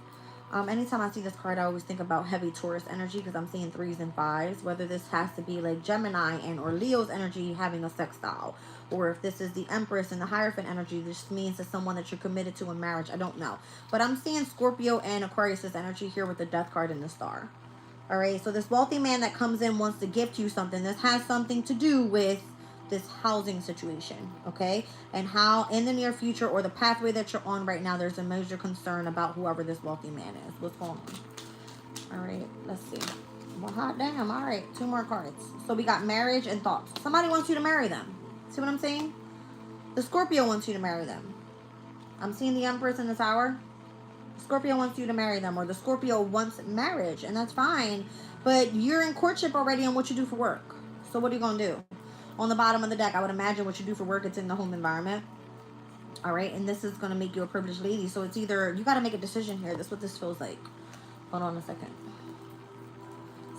anytime I see this card, I always think about heavy Taurus energy because I'm seeing 3s and 5s. Whether this has to be like Gemini and or Leo's energy having a sextile, or if this is the Empress and the Hierophant energy, this means it's someone that you're committed to in marriage. I don't know, but I'm seeing Scorpio and Aquarius's energy here with the Death card and the Star. All right, so this wealthy man that comes in wants to gift you something. This has something to do with this housing situation, okay? And how in the near future or the pathway that you're on right now, there's a major concern about whoever this wealthy man is. What's going on? All right, let's see. Well, hot damn. All right, 2 more cards. So we got marriage and thoughts. Somebody wants you to marry them. See what I'm saying? The Scorpio wants you to marry them. I'm seeing the Empress in the Tower. Scorpio wants you to marry them, or the Scorpio wants marriage, and that's fine. But you're in courtship already on what you do for work. So what are you going to do? On the bottom of the deck, I would imagine what you do for work, it's in the home environment. All right, and this is going to make you a privileged lady. So it's either, you got to make a decision here. That's what this feels like. Hold on a second.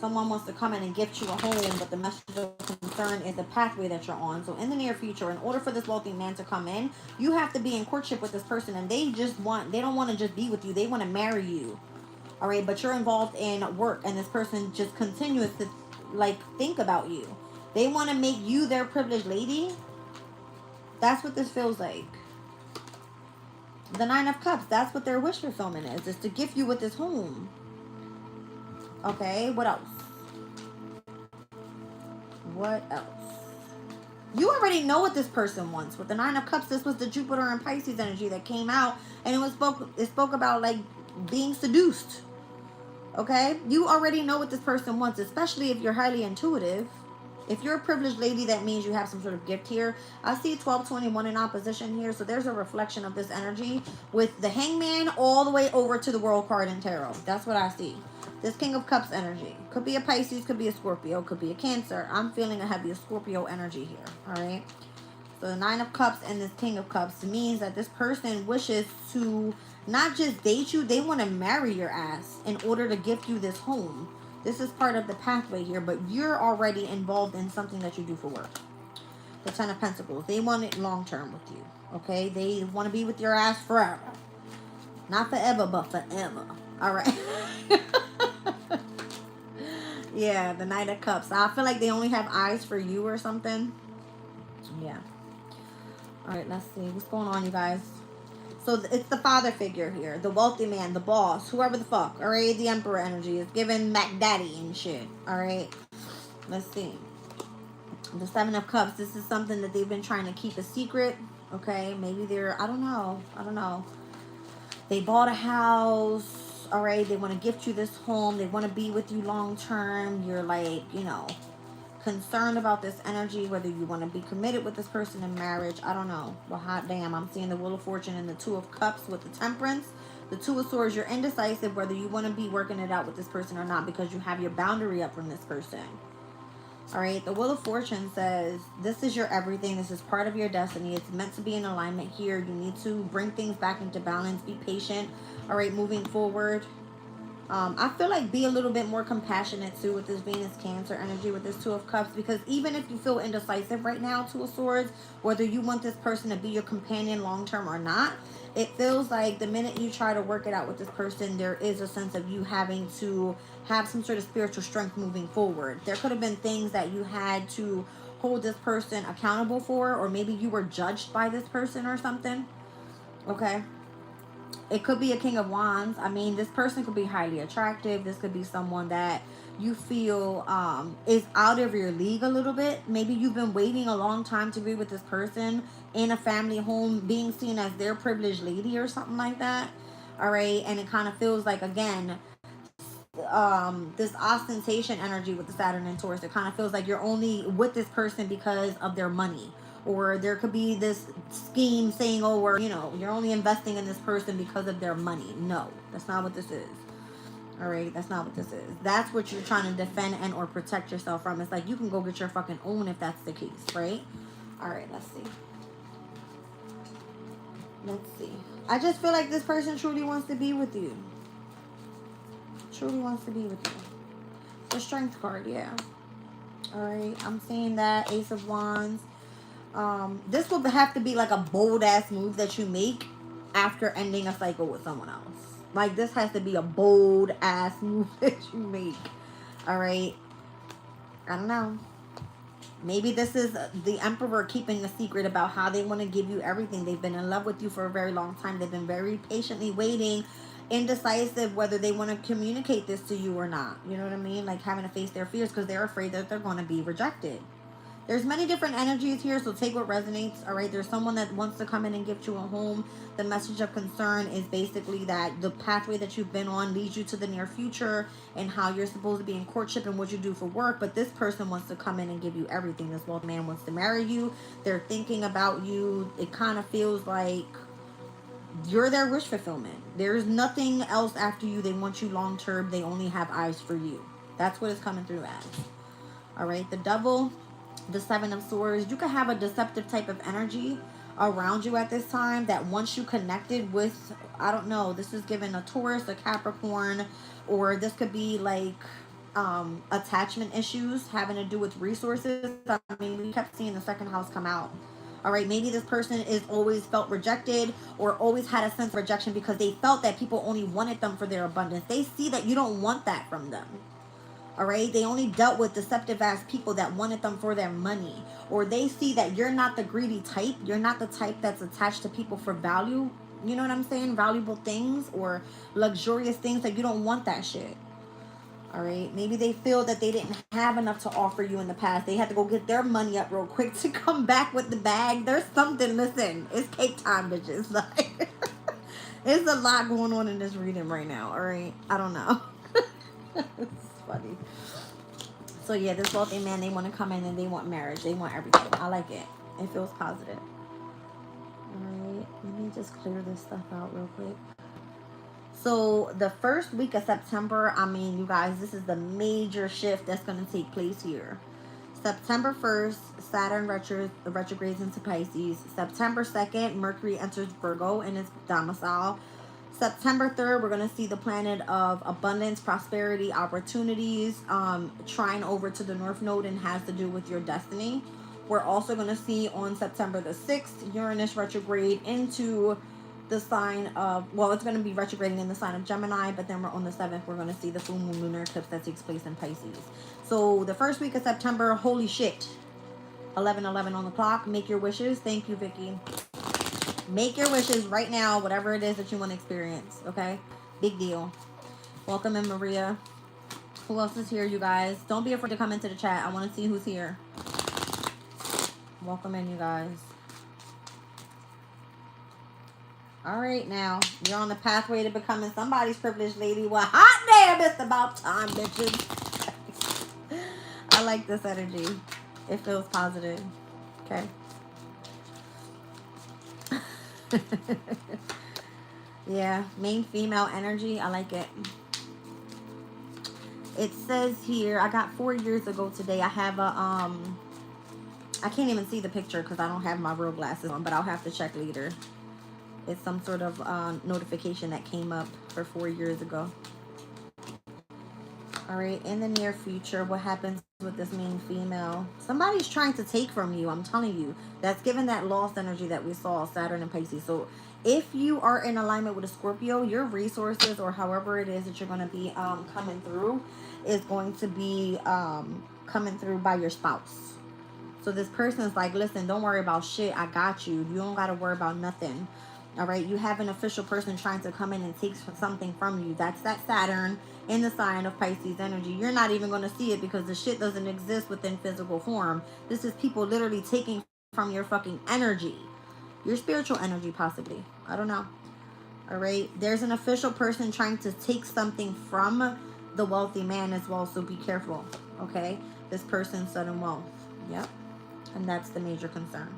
Someone wants to come in and gift you a home, but the message of concern is the pathway that you're on. So in the near future, in order for this wealthy man to come in, you have to be in courtship with this person, and they don't want to just be with you. They want to marry you. All right, but you're involved in work, and this person just continues to like think about you. They want to make you their privileged lady. That's what this feels like. The 9 of Cups, that's what their wish fulfillment is to gift you with this home. Okay, what else? What else? You already know what this person wants. With the Nine of Cups, this was the Jupiter and Pisces energy that came out, and it spoke about like being seduced. Okay? You already know what this person wants, especially if you're highly intuitive. If you're a privileged lady, that means you have some sort of gift here. I see 1221 in opposition here, so there's a reflection of this energy with the Hangman all the way over to the World card in Tarot. That's what I see. This King of Cups energy. Could be a Pisces, could be a Scorpio, could be a Cancer. I'm feeling a heavy Scorpio energy here, all right? So the Nine of Cups and this King of Cups means that this person wishes to not just date you, they want to marry your ass in order to gift you this home. This is part of the pathway here, but you're already involved in something that you do for work. The Ten of Pentacles. They want it long term with you. Okay? They want to be with your ass forever. Not forever, but forever. Alright? Yeah, the Knight of Cups. I feel like they only have eyes for you or something. Yeah. Alright, let's see. What's going on, you guys? So it's the father figure here. The wealthy man, the boss, whoever the fuck. Alright, the Emperor energy is giving Mac Daddy and shit. Alright. Let's see. The Seven of Cups. This is something that they've been trying to keep a secret. Okay, maybe they're, I don't know. They bought a house. Alright, they want to gift you this home. They want to be with you long term. You're like, you know, concerned about this energy, whether you want to be committed with this person in marriage. I don't know. Well, hot damn, I'm seeing the Wheel of Fortune and the Two of Cups with the Temperance. The Two of Swords, you're indecisive whether you want to be working it out with this person or not because you have your boundary up from this person. All right, the Wheel of Fortune says this is your everything. This is part of your destiny. It's meant to be in alignment here. You need to bring things back into balance. Be patient. All right, moving forward. I feel like be a little bit more compassionate too with this Venus Cancer energy with this Two of Cups, because even if you feel indecisive right now, Two of Swords, whether you want this person to be your companion long term or not, it feels like the minute you try to work it out with this person, there is a sense of you having to have some sort of spiritual strength moving forward. There could have been things that you had to hold this person accountable for, or maybe you were judged by this person or something. Okay. It could be a King of Wands. I mean, this person could be highly attractive. This could be someone that you feel is out of your league a little bit. Maybe you've been waiting a long time to be with this person in a family home, being seen as their privileged lady or something like that. All right. And it kind of feels like, again, this ostentation energy with the Saturn and Taurus. It kind of feels like you're only with this person because of their money. Or there could be this scheme saying, oh, or, you know, you're only investing in this person because of their money. No, that's not what this is. All right, that's not what this is. That's what you're trying to defend and or protect yourself from. It's like you can go get your fucking own if that's the case, right? All right, let's see. Let's see. I just feel like this person truly wants to be with you. Truly wants to be with you. The Strength card, yeah. All right, I'm seeing that Ace of Wands. This will have to be like a bold ass move that you make after ending a cycle with someone else. Like this has to be a bold ass move that you make. All right. I don't know. Maybe this is the Emperor keeping a secret about how they want to give you everything. They've been in love with you for a very long time. They've been very patiently waiting, indecisive whether they want to communicate this to you or not. You know what I mean? Like having to face their fears because they're afraid that they're going to be rejected. There's many different energies here, so take what resonates, all right? There's someone that wants to come in and gift you a home. The message of concern is basically that the pathway that you've been on leads you to the near future and how you're supposed to be in courtship and what you do for work. But this person wants to come in and give you everything. This wealthy man wants to marry you. They're thinking about you. It kind of feels like you're their wish fulfillment. There's nothing else after you. They want you long term. They only have eyes for you. That's what it's coming through as. All right, the Devil. The Seven of Swords. You could have a deceptive type of energy around you at this time that once you connected with, I don't know, this is given a Taurus, a Capricorn, or this could be like attachment issues having to do with resources. I mean, we kept seeing the second house come out. All right, maybe this person is always felt rejected or always had a sense of rejection because they felt that people only wanted them for their abundance. They see that you don't want that from them. All right, they only dealt with deceptive ass people that wanted them for their money, or they see that you're not the greedy type. You're not the type that's attached to people for value. You know what I'm saying? Valuable things or luxurious things, that you don't want that shit. All right. Maybe they feel that they didn't have enough to offer you in the past. They had to go get their money up real quick to come back with the bag. There's something. Listen, it's cake time, bitches. Like, there's a lot going on in this reading right now. All right. I don't know. It's funny. So yeah, this wealthy man, they want to come in and they want marriage. They want everything. I like it. It feels positive. All right. Let me just clear this stuff out real quick. So the first week of September, I mean, you guys, this is the major shift that's going to take place here. September 1st, Saturn retrogrades into Pisces. September 2nd, Mercury enters Virgo in its domicile. September 3rd, we're going to see the planet of abundance, prosperity, opportunities, trine over to the North Node and has to do with your destiny. We're also going to see on September the 6th, Uranus retrograde into the sign of, well, it's going to be retrograding in the sign of Gemini, but then we're on the 7th, we're going to see the full moon lunar eclipse that takes place in Pisces. So the first week of September, holy shit, 11:11 on the clock. Make your wishes. Thank you, Vicky. Make your wishes right now, whatever it is that you want to experience, okay? Big deal. Welcome in, Maria. Who else is here, you guys? Don't be afraid to come into the chat. I want to see who's here. Welcome in, you guys. All right, now, you're on the pathway to becoming somebody's privileged lady. Well, hot damn, it's about time, bitches. I like this energy. It feels positive. Okay. Yeah, main female energy. I like it. It says here, I got 4 years ago today. I have a, I can't even see the picture because I don't have my real glasses on, but I'll have to check later. It's some sort of notification that came up for 4 years ago. All right, in the near future, what happens with this main female? Somebody's trying to take from you. I'm telling you. That's given that lost energy that we saw, Saturn and Pisces. So if you are in alignment with a Scorpio, your resources or however it is that you're going to be coming through is going to be coming through by your spouse. So this person is like, listen, don't worry about shit. I got you. You don't got to worry about nothing. All right, you have an official person trying to come in and take something from you. That's that Saturn in the sign of Pisces energy. You're not even going to see it because the shit doesn't exist within physical form. This is people literally taking from your fucking energy. Your spiritual energy, possibly. I don't know. All right, there's an official person trying to take something from the wealthy man as well, so be careful, okay? This person's sudden wealth. Yep. And that's the major concern.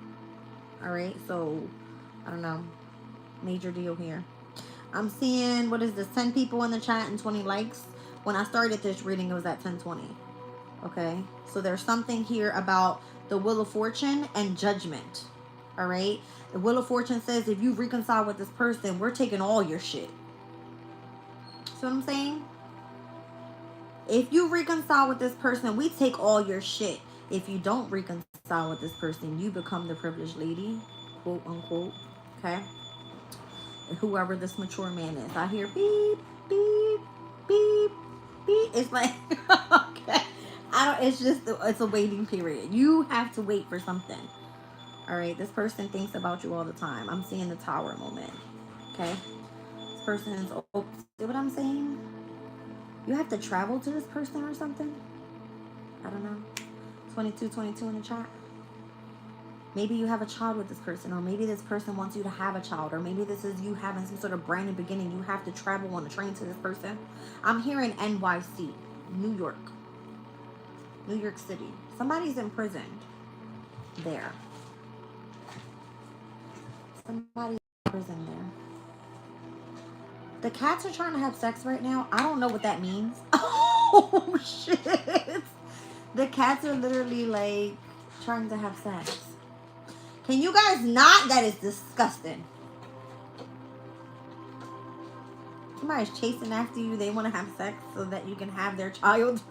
All right, so I don't know. Major deal here. I'm seeing, what is this, 10 people in the chat and 20 likes. When I started this reading, it was at 10:20. Okay, so there's something here about the Wheel of Fortune and judgment. All right, the Wheel of Fortune says if you reconcile with this person, we're taking all your shit. See what I'm saying? If you reconcile with this person, we take all your shit. If you don't reconcile with this person, you become the privileged lady, quote unquote. Okay, whoever this mature man is. I hear beep, beep, beep, beep. It's like, okay. It's just, it's a waiting period. You have to wait for something. All right. This person thinks about you all the time. I'm seeing the tower moment. Okay. This person is, oh, see what I'm saying? You have to travel to this person or something? I don't know. 22 in the chat. Maybe you have a child with this person, or maybe this person wants you to have a child, or maybe this is you having some sort of brand new beginning. You have to travel on a train to this person. I'm hearing NYC, New York City. Somebody's imprisoned there. Somebody's imprisoned there. The cats are trying to have sex right now. I don't know what that means. Oh, shit. The cats are literally like trying to have sex. Can you guys not? That is disgusting. Somebody's chasing after you. They want to have sex so that you can have their child.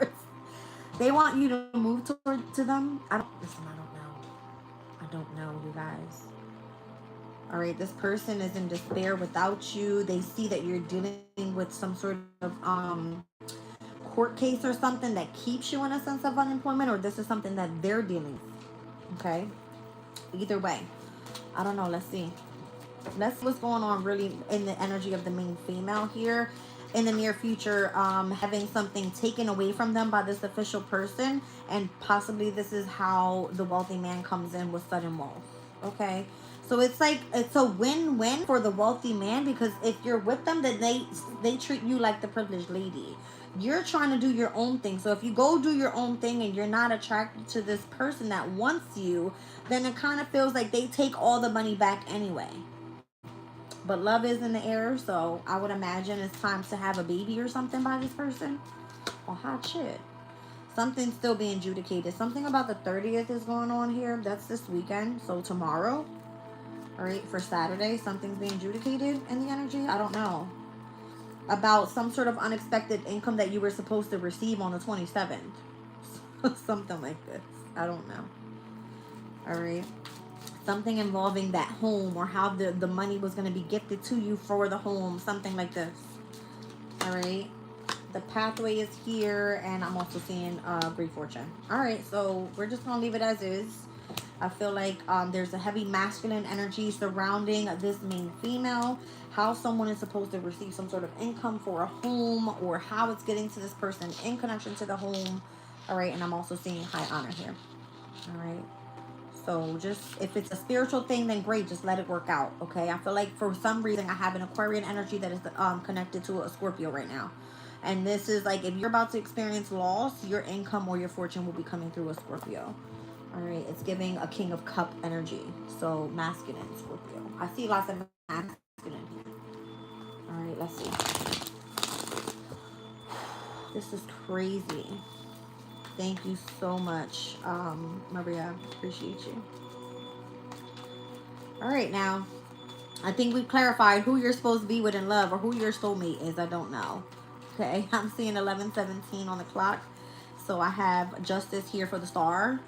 They want you to move to them. I don't know, you guys. All right, this person is in despair without you. They see that you're dealing with some sort of court case or something that keeps you in a sense of unemployment, or this is something that they're dealing with. Okay? Either way, I don't know. Let's see. Let's see what's going on really in the energy of the main female here. in the near future having something taken away from them by this official person, and possibly this is how the wealthy man comes in with sudden wealth. Okay, so it's like it's a win-win for the wealthy man, because if you're with them, then they treat you like the privileged lady. You're trying to do your own thing. So if you go do your own thing and you're not attracted to this person that wants you, then it kind of feels like they take all the money back anyway. But love is in the air, so I would imagine it's time to have a baby or something by this person. Well, hot shit. Something's still being adjudicated. Something about the 30th is going on here. That's this weekend. So tomorrow, all right, for Saturday, something's being adjudicated in the energy. I don't know. About some sort of unexpected income that you were supposed to receive on the 27th. Something like this. I don't know. All right. Something involving that home, or how the money was going to be gifted to you for the home. Something like this. All right. The pathway is here, and I'm also seeing great fortune. All right. So we're just going to leave it as is. I feel like there's a heavy masculine energy surrounding this main female. How someone is supposed to receive some sort of income for a home, or how it's getting to this person in connection to the home. All right. And I'm also seeing high honor here. All right. So just, if it's a spiritual thing, then great. Just let it work out. Okay. I feel like for some reason I have an Aquarian energy that is connected to a Scorpio right now. And this is like, if you're about to experience loss, your income or your fortune will be coming through a Scorpio. All right. It's giving a King of Cup energy. So masculine Scorpio. I see lots of masculine here. All right. Let's see. This is crazy. Thank you so much, Maria. Appreciate you. All right, now, I think we've clarified who you're supposed to be with in love, or who your soulmate is. I don't know. Okay, I'm seeing 11:17 on the clock. So I have Justice here for the star,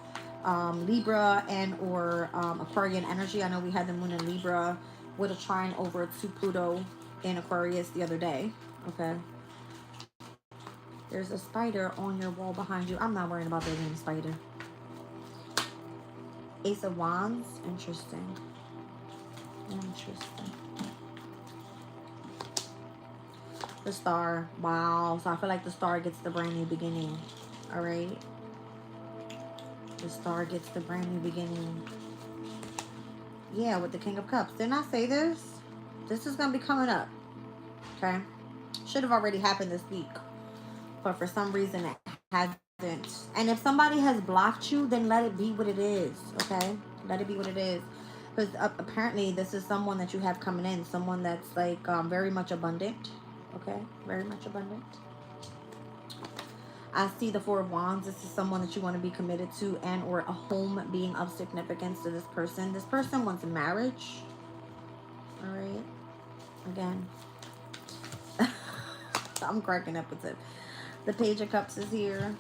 Libra and or Aquarian energy. I know we had the moon in Libra with a trine over to Pluto in Aquarius the other day. Okay. There's a spider on your wall behind you. I'm not worrying about that damn spider. Ace of Wands. Interesting. Interesting. The star. Wow. So I feel like the star gets the brand new beginning. All right. The star gets the brand new beginning. Yeah, with the King of Cups. Didn't I say this? This is going to be coming up. Okay. Should have already happened this week. But for some reason it hasn't. And if somebody has blocked you, then let it be what it is. Okay? Let it be what it is. Because apparently this is someone that you have coming in. Someone that's like very much abundant. Okay? Very much abundant. I see the Four of Wands. This is someone that you want to be committed to, and or a home being of significance to this person. This person wants marriage. All right? Again. I'm cracking up with it. The Page of Cups is here.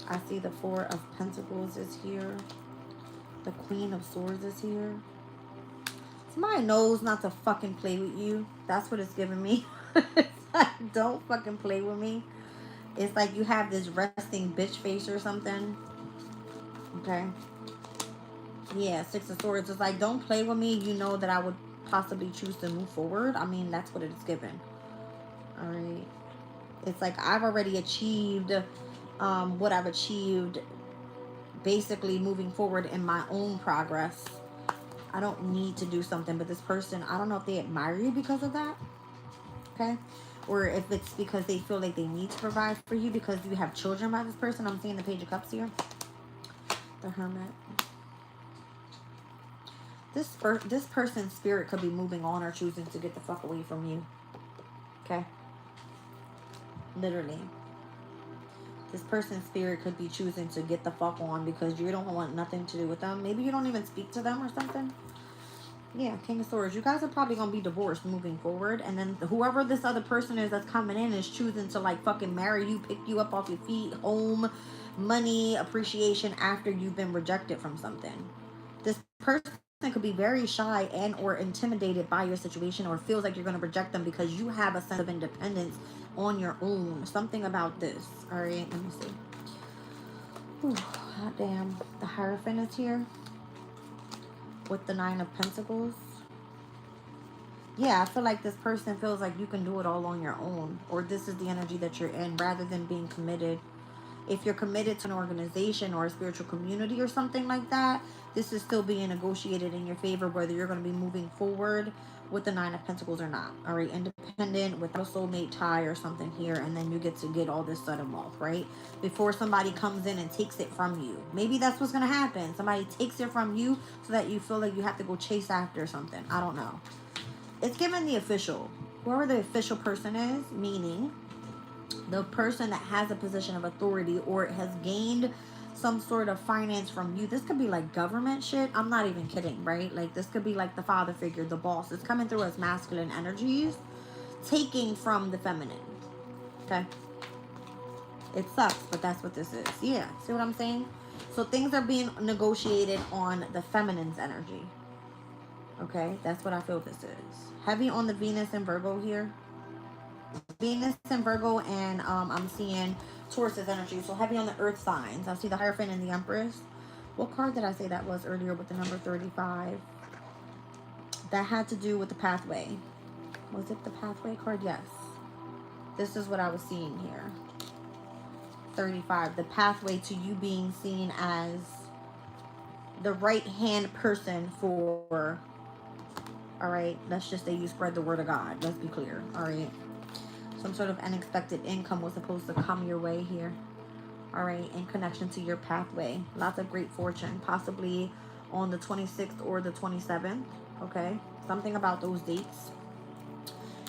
I see the Four of Pentacles is here. The Queen of Swords is here. Somebody knows not to fucking play with you. That's what it's giving me. It's like, don't fucking play with me. It's like you have this resting bitch face or something. Okay. Yeah, Six of Swords. It's like, don't play with me. You know that I would possibly choose to move forward. I mean, that's what it's given. All right. It's like I've already achieved what I've achieved, basically moving forward in my own progress. I don't need to do something, but this person, I don't know if they admire you because of that. Okay. Or if it's because they feel like they need to provide for you because you have children by this person. I'm seeing the Page of Cups here. The Hermit. This person's spirit could be moving on or choosing to get the fuck away from you. Okay. Literally. This person's spirit could be choosing to get the fuck on because you don't want nothing to do with them. Maybe you don't even speak to them or something. Yeah, King of Swords. You guys are probably going to be divorced moving forward. And then whoever this other person is that's coming in is choosing to like fucking marry you, pick you up off your feet, home, money, appreciation after you've been rejected from something. This person could be very shy and or intimidated by your situation, or feels like you're going to reject them because you have a sense of independence on your own. Something about this. All right, let me see. Ooh, God damn. The Hierophant is here with the Nine of Pentacles. Yeah, I feel like this person feels like you can do it all on your own, or this is the energy that you're in, rather than being committed. If you're committed to an organization or a spiritual community or something like that, this is still being negotiated in your favor, whether you're going to be moving forward with the Nine of Pentacles or not. All right, independent with a soulmate tie or something here, and then you get to get all this sudden wealth, right? Before somebody comes in and takes it from you. Maybe that's what's going to happen. Somebody takes it from you so that you feel like you have to go chase after something. I don't know. It's given the official. Whoever the official person is, meaning the person that has a position of authority or has gained some sort of finance from you. This could be like government shit. I'm not even kidding, right? Like this could be like the father figure, the boss. It's coming through as masculine energies, taking from the feminine. Okay. It sucks, but that's what this is. Yeah. See what I'm saying? So things are being negotiated on the feminine's energy. Okay. That's what I feel this is. Heavy on the Venus and Virgo here. Venus and Virgo, and I'm seeing Taurus's energy. So heavy on the earth signs. I see the Hierophant and the Empress. What card did I say that was earlier with the number 35? That had to do with the pathway. Was it the pathway card? Yes. This is what I was seeing here. 35. The pathway to you being seen as the right hand person for, all right, let's just say you spread the word of God. Let's be clear. All right. Some sort of unexpected income was supposed to come your way here. All right, in connection to your pathway. Lots of great fortune, possibly on the 26th or the 27th. Okay, something about those dates.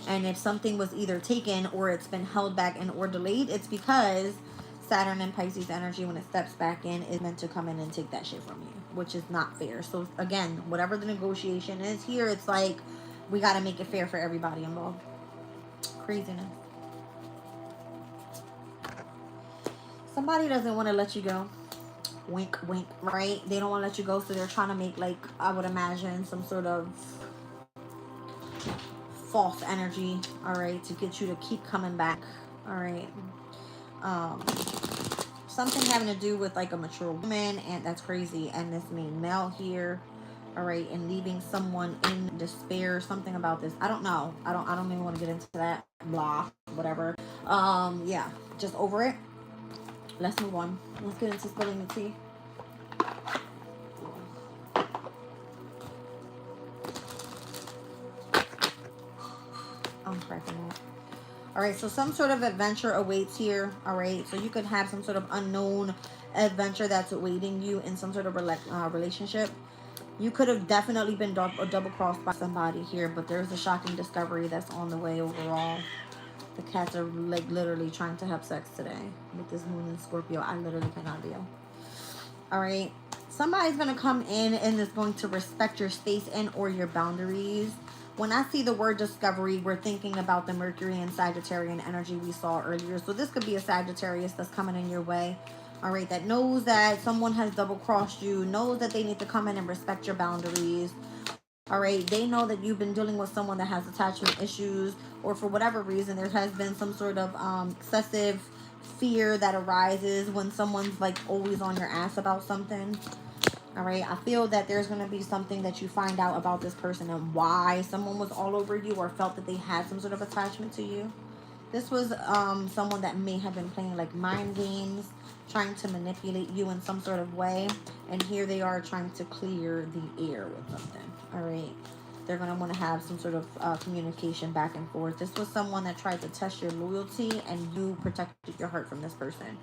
And if something was either taken or it's been held back and or delayed, it's because Saturn and Pisces energy, when it steps back in, is meant to come in and take that shit from you, which is not fair. So again, whatever the negotiation is here, it's like we got to make it fair for everybody involved. Craziness. Somebody doesn't want to let you go. Wink, wink, right? They don't want to let you go, so they're trying to make, like, I would imagine, some sort of false energy, all right, to get you to keep coming back, all right? Something having to do with, like, a mature woman, and that's crazy, and this main male here, all right, and leaving someone in despair, something about this. I don't know. I don't even want to get into that. Blah, whatever. Yeah, just over it. Let's move on. Let's get into spilling the tea. I'm cracking up. All right, so some sort of adventure awaits here. All right, so you could have some sort of unknown adventure that's awaiting you in some sort of relationship. You could have definitely been double crossed by somebody here, but there's a shocking discovery that's on the way overall. The cats are like literally trying to have sex today with this moon in Scorpio. I literally cannot deal. All right. Somebody's going to come in and is going to respect your space and or your boundaries. When I see the word discovery, we're thinking about the Mercury and Sagittarian energy we saw earlier. So this could be a Sagittarius that's coming in your way. All right. That knows that someone has double crossed you, knows that they need to come in and respect your boundaries. All right, they know that you've been dealing with someone that has attachment issues, or for whatever reason there has been some sort of excessive fear that arises when someone's like always on your ass about something. All right, I feel that there's going to be something that you find out about this person and why someone was all over you or felt that they had some sort of attachment to you. This was someone that may have been playing like mind games, trying to manipulate you in some sort of way. And here they are trying to clear the air with something. All right. They're going to want to have some sort of communication back and forth. This was someone that tried to test your loyalty and you protected your heart from this person.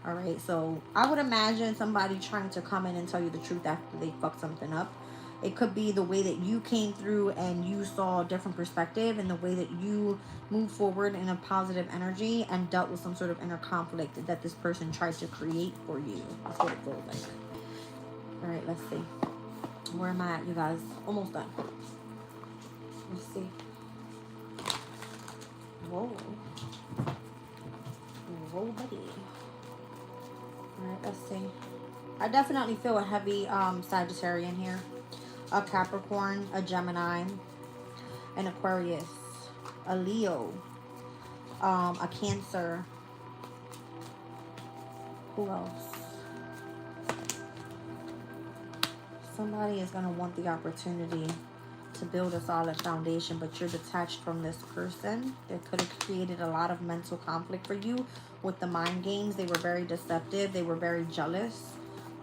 All right. So I would imagine somebody trying to come in and tell you the truth after they fuck something up. It could be the way that you came through and you saw a different perspective and the way that you moved forward in a positive energy and dealt with some sort of inner conflict that this person tried to create for you. That's what it feels like. All right, let's see. Where am I at, you guys? Almost done. Let's see. Whoa. Whoa, buddy. All right, let's see. I definitely feel a heavy Sagittarian here. A Capricorn, a Gemini, an Aquarius, a Leo, a Cancer. Who else? Somebody is going to want the opportunity to to build a solid foundation, but you're detached from this person. That could have created a lot of mental conflict for you with the mind games. They were very deceptive. They were very jealous.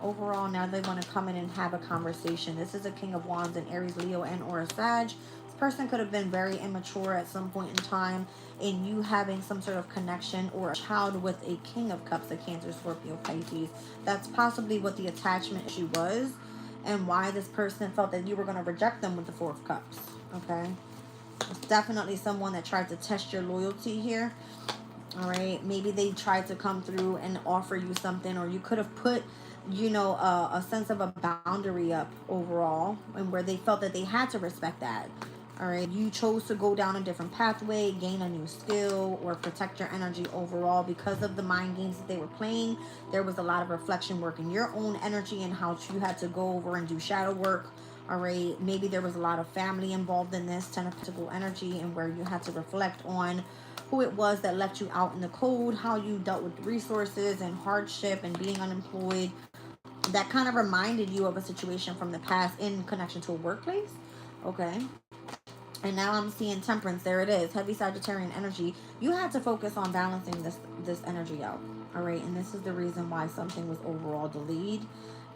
Overall, now they want to come in and have a conversation. This is a King of Wands in Aries, Leo, and or a Sag. This person could have been very immature at some point in time, in you having some sort of connection or a child with a King of Cups, a Cancer, Scorpio, Pisces. That's possibly what the attachment issue was, and why this person felt that you were going to reject them with the Four of Cups. Okay, it's definitely someone that tried to test your loyalty here. All right, maybe they tried to come through and offer you something, or you could have put, you know, a sense of a boundary up overall, and where they felt that they had to respect that. All right, you chose to go down a different pathway, gain a new skill, or protect your energy overall. Because of the mind games that they were playing, there was a lot of reflection work in your own energy and how you had to go over and do shadow work. All right, maybe there was a lot of family involved in this, Ten of Pentacles energy, and where you had to reflect on who it was that left you out in the cold, how you dealt with resources and hardship and being unemployed. That kind of reminded you of a situation from the past in connection to a workplace. Okay. And now I'm seeing Temperance. There it is. Heavy Sagittarian energy. You had to focus on balancing this energy out. All right. And this is the reason why something was overall delayed.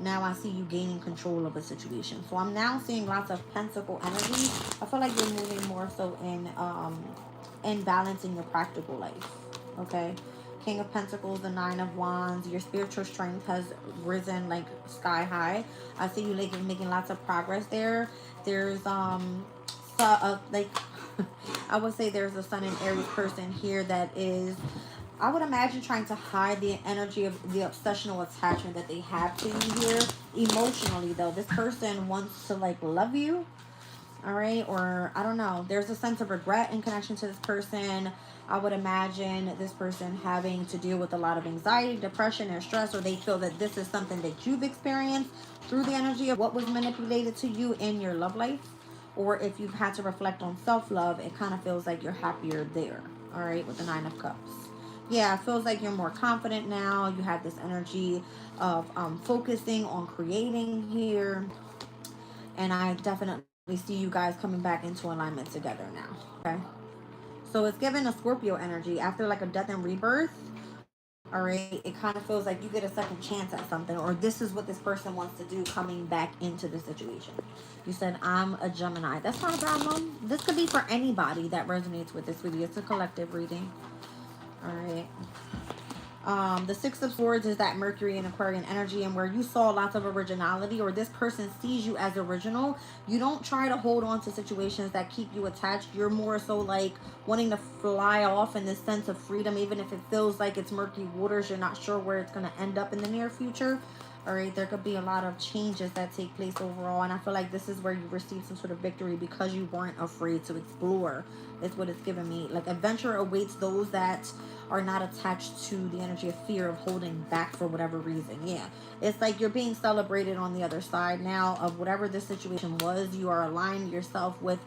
Now I see you gaining control of a situation. So I'm now seeing lots of Pentacle energy. I feel like you're moving more so in balancing your practical life. Okay. King of Pentacles, the Nine of Wands. Your spiritual strength has risen like sky high. I see you like making lots of progress there. There's like I would say there's a Sun and Aries person here that is, I would imagine, trying to hide the energy of the obsessional attachment that they have to you here. Emotionally though, this person wants to like love you. All right, or I don't know, there's a sense of regret in connection to this person. I would imagine this person having to deal with a lot of anxiety, depression, or stress, or they feel that this is something that you've experienced through the energy of what was manipulated to you in your love life. Or if you've had to reflect on self-love, it kind of feels like you're happier there. All right, with the Nine of Cups. Yeah, it feels like you're more confident now. You have this energy of focusing on creating here. And I definitely see you guys coming back into alignment together now. Okay. So it's given a Scorpio energy after like a death and rebirth. All right, it kind of feels like you get a second chance at something, or this is what this person wants to do coming back into the situation. You said, I'm a Gemini. That's not a problem. This could be for anybody that resonates with this video. It's a collective reading. All right. The Six of Swords is that Mercury and Aquarian energy, and where you saw lots of originality, or this person sees you as original. You don't try to hold on to situations that keep you attached. You're more so like wanting to fly off in this sense of freedom, even if it feels like it's murky waters. You're not sure where it's going to end up in the near future. All right, there could be a lot of changes that take place overall, and I feel like this is where you receive some sort of victory because you weren't afraid to explore. Is what it's giving me. Like, adventure awaits those that are not attached to the energy of fear of holding back for whatever reason. Yeah, it's like you're being celebrated on the other side now of whatever this situation was. You are aligning yourself with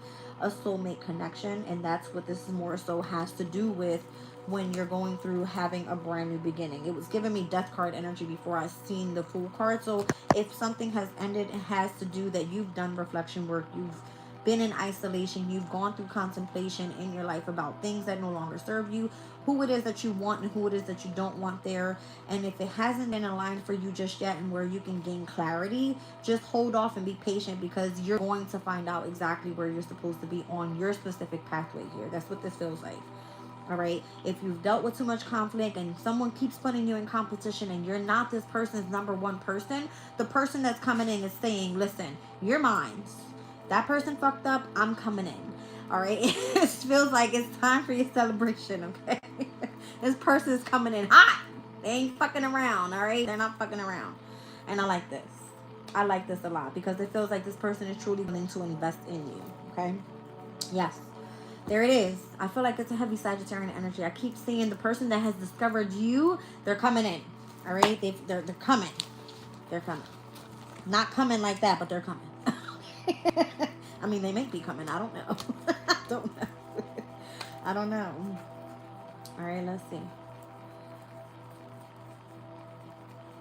a soulmate connection, and that's what this more so has to do with when you're going through having a brand new beginning. It was giving me death card energy before I seen the Fool card. So if something has ended, it has to do that you've done reflection work, you've been in isolation, you've gone through contemplation in your life about things that no longer serve you, who it is that you want and who it is that you don't want there. And if it hasn't been aligned for you just yet and where you can gain clarity, just hold off and be patient, because you're going to find out exactly where you're supposed to be on your specific pathway here. That's what this feels like. All right, if you've dealt with too much conflict and someone keeps putting you in competition and you're not this person's number one person, the person that's coming in is saying, listen, you're mine. That person fucked up, I'm coming in. All right, it feels like it's time for your celebration. Okay, this person is coming in hot. They ain't fucking around. All right, they're not fucking around. And I like this. I like this a lot because it feels like this person is truly willing to invest in you. Okay, yes. There it is. I feel like it's a heavy Sagittarian energy. I keep seeing the person that has discovered you, they're coming in. All right? They're coming. They're coming. Not coming like that, but they're coming. I mean, they may be coming. I don't know. I don't know. I don't know. All right, let's see.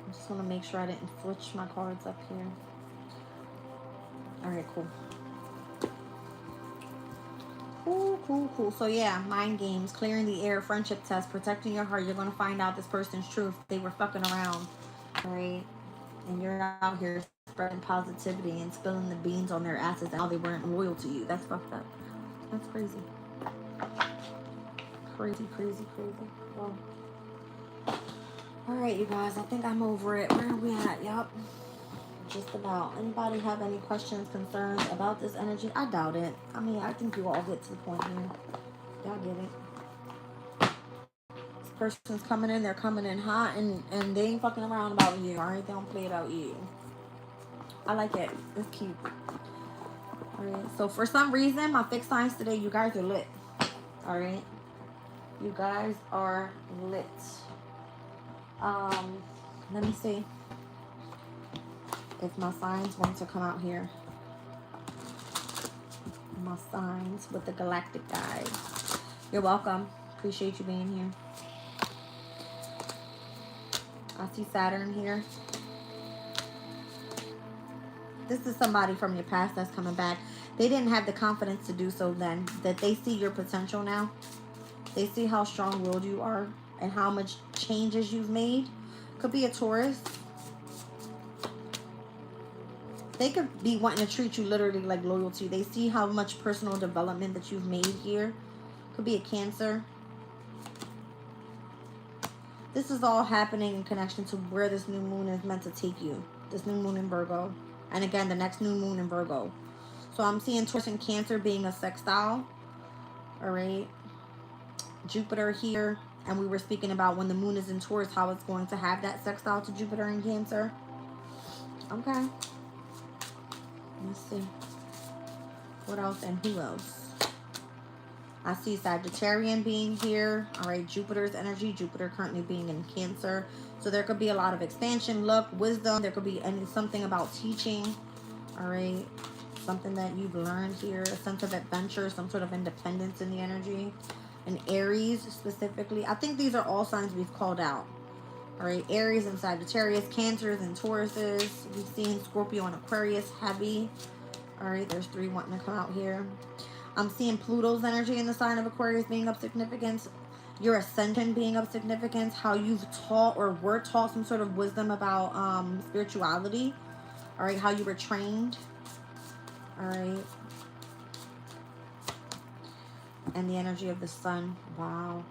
I just want to make sure I didn't switch my cards up here. All right, cool. Cool, cool. So yeah, mind games, clearing the air, friendship test, protecting your heart. You're gonna find out this person's truth. They were fucking around, right? And you're out here spreading positivity and spilling the beans on their asses, and how they weren't loyal to you. That's fucked up. That's crazy. Crazy, crazy, crazy. Well, all right, you guys. I think I'm over it. Where are we at? Yup. Just about. Anybody have any questions, concerns about this energy? I doubt it. I mean, I think you all get to the point here. Y'all get it. This person's coming in, they're coming in hot, and they ain't fucking around about you, alright? They don't play about you. I like it. It's cute. Alright, so for some reason, my fixed signs today, you guys are lit. Alright? You guys are lit. Let me see if my signs want to come out here. My signs with the galactic guide. You're welcome. Appreciate you being here. I see Saturn here. This is somebody from your past that's coming back. They didn't have the confidence to do so then. That they see your potential now. They see how strong-willed you are and how much changes you've made. Could be a Taurus. They could be wanting to treat you literally like loyalty. They see how much personal development that you've made here. Could be a Cancer. This is all happening in connection to where this new moon is meant to take you. This new moon in Virgo. And again, the next new moon in Virgo. So I'm seeing Taurus and Cancer being a sextile. Alright. Jupiter here. And we were speaking about when the moon is in Taurus, how it's going to have that sextile to Jupiter and Cancer. Okay. Let's see. What else and who else? I see Sagittarian being here. All right, Jupiter's energy. Jupiter currently being in Cancer. So there could be a lot of expansion, luck, wisdom. There could be something about teaching. All right. Something that you've learned here. A sense of adventure, some sort of independence in the energy. And Aries specifically. I think these are all signs we've called out. All right, Aries and Sagittarius, Cancers and Tauruses. We've seen Scorpio and Aquarius heavy. All right, there's 3 wanting to come out here. I'm seeing Pluto's energy in the sign of Aquarius being of significance. Your ascension being of significance. How you've taught or were taught some sort of wisdom about spirituality. All right, how you were trained. All right. And the energy of the sun. Wow.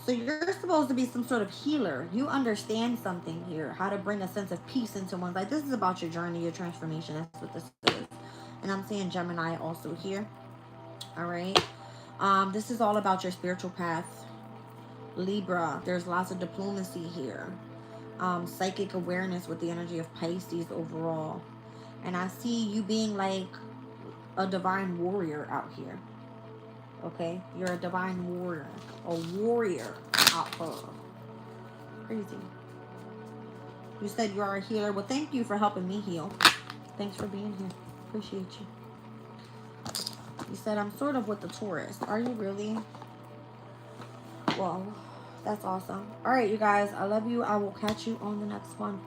So you're supposed to be some sort of healer. You understand something here. How to bring a sense of peace into one's life. This is about your journey, your transformation. That's what this is. And I'm seeing Gemini also here. All right. This is all about your spiritual path. Libra. There's lots of diplomacy here. Psychic awareness with the energy of Pisces overall. And I see you being like a divine warrior out here. Okay, you're a divine warrior. A warrior out here. Crazy. You said you are a healer. Well, thank you for helping me heal. Thanks for being here. Appreciate you. You said I'm sort of with the Taurus. Are you really? Well, that's awesome. All right, you guys. I love you. I will catch you on the next one.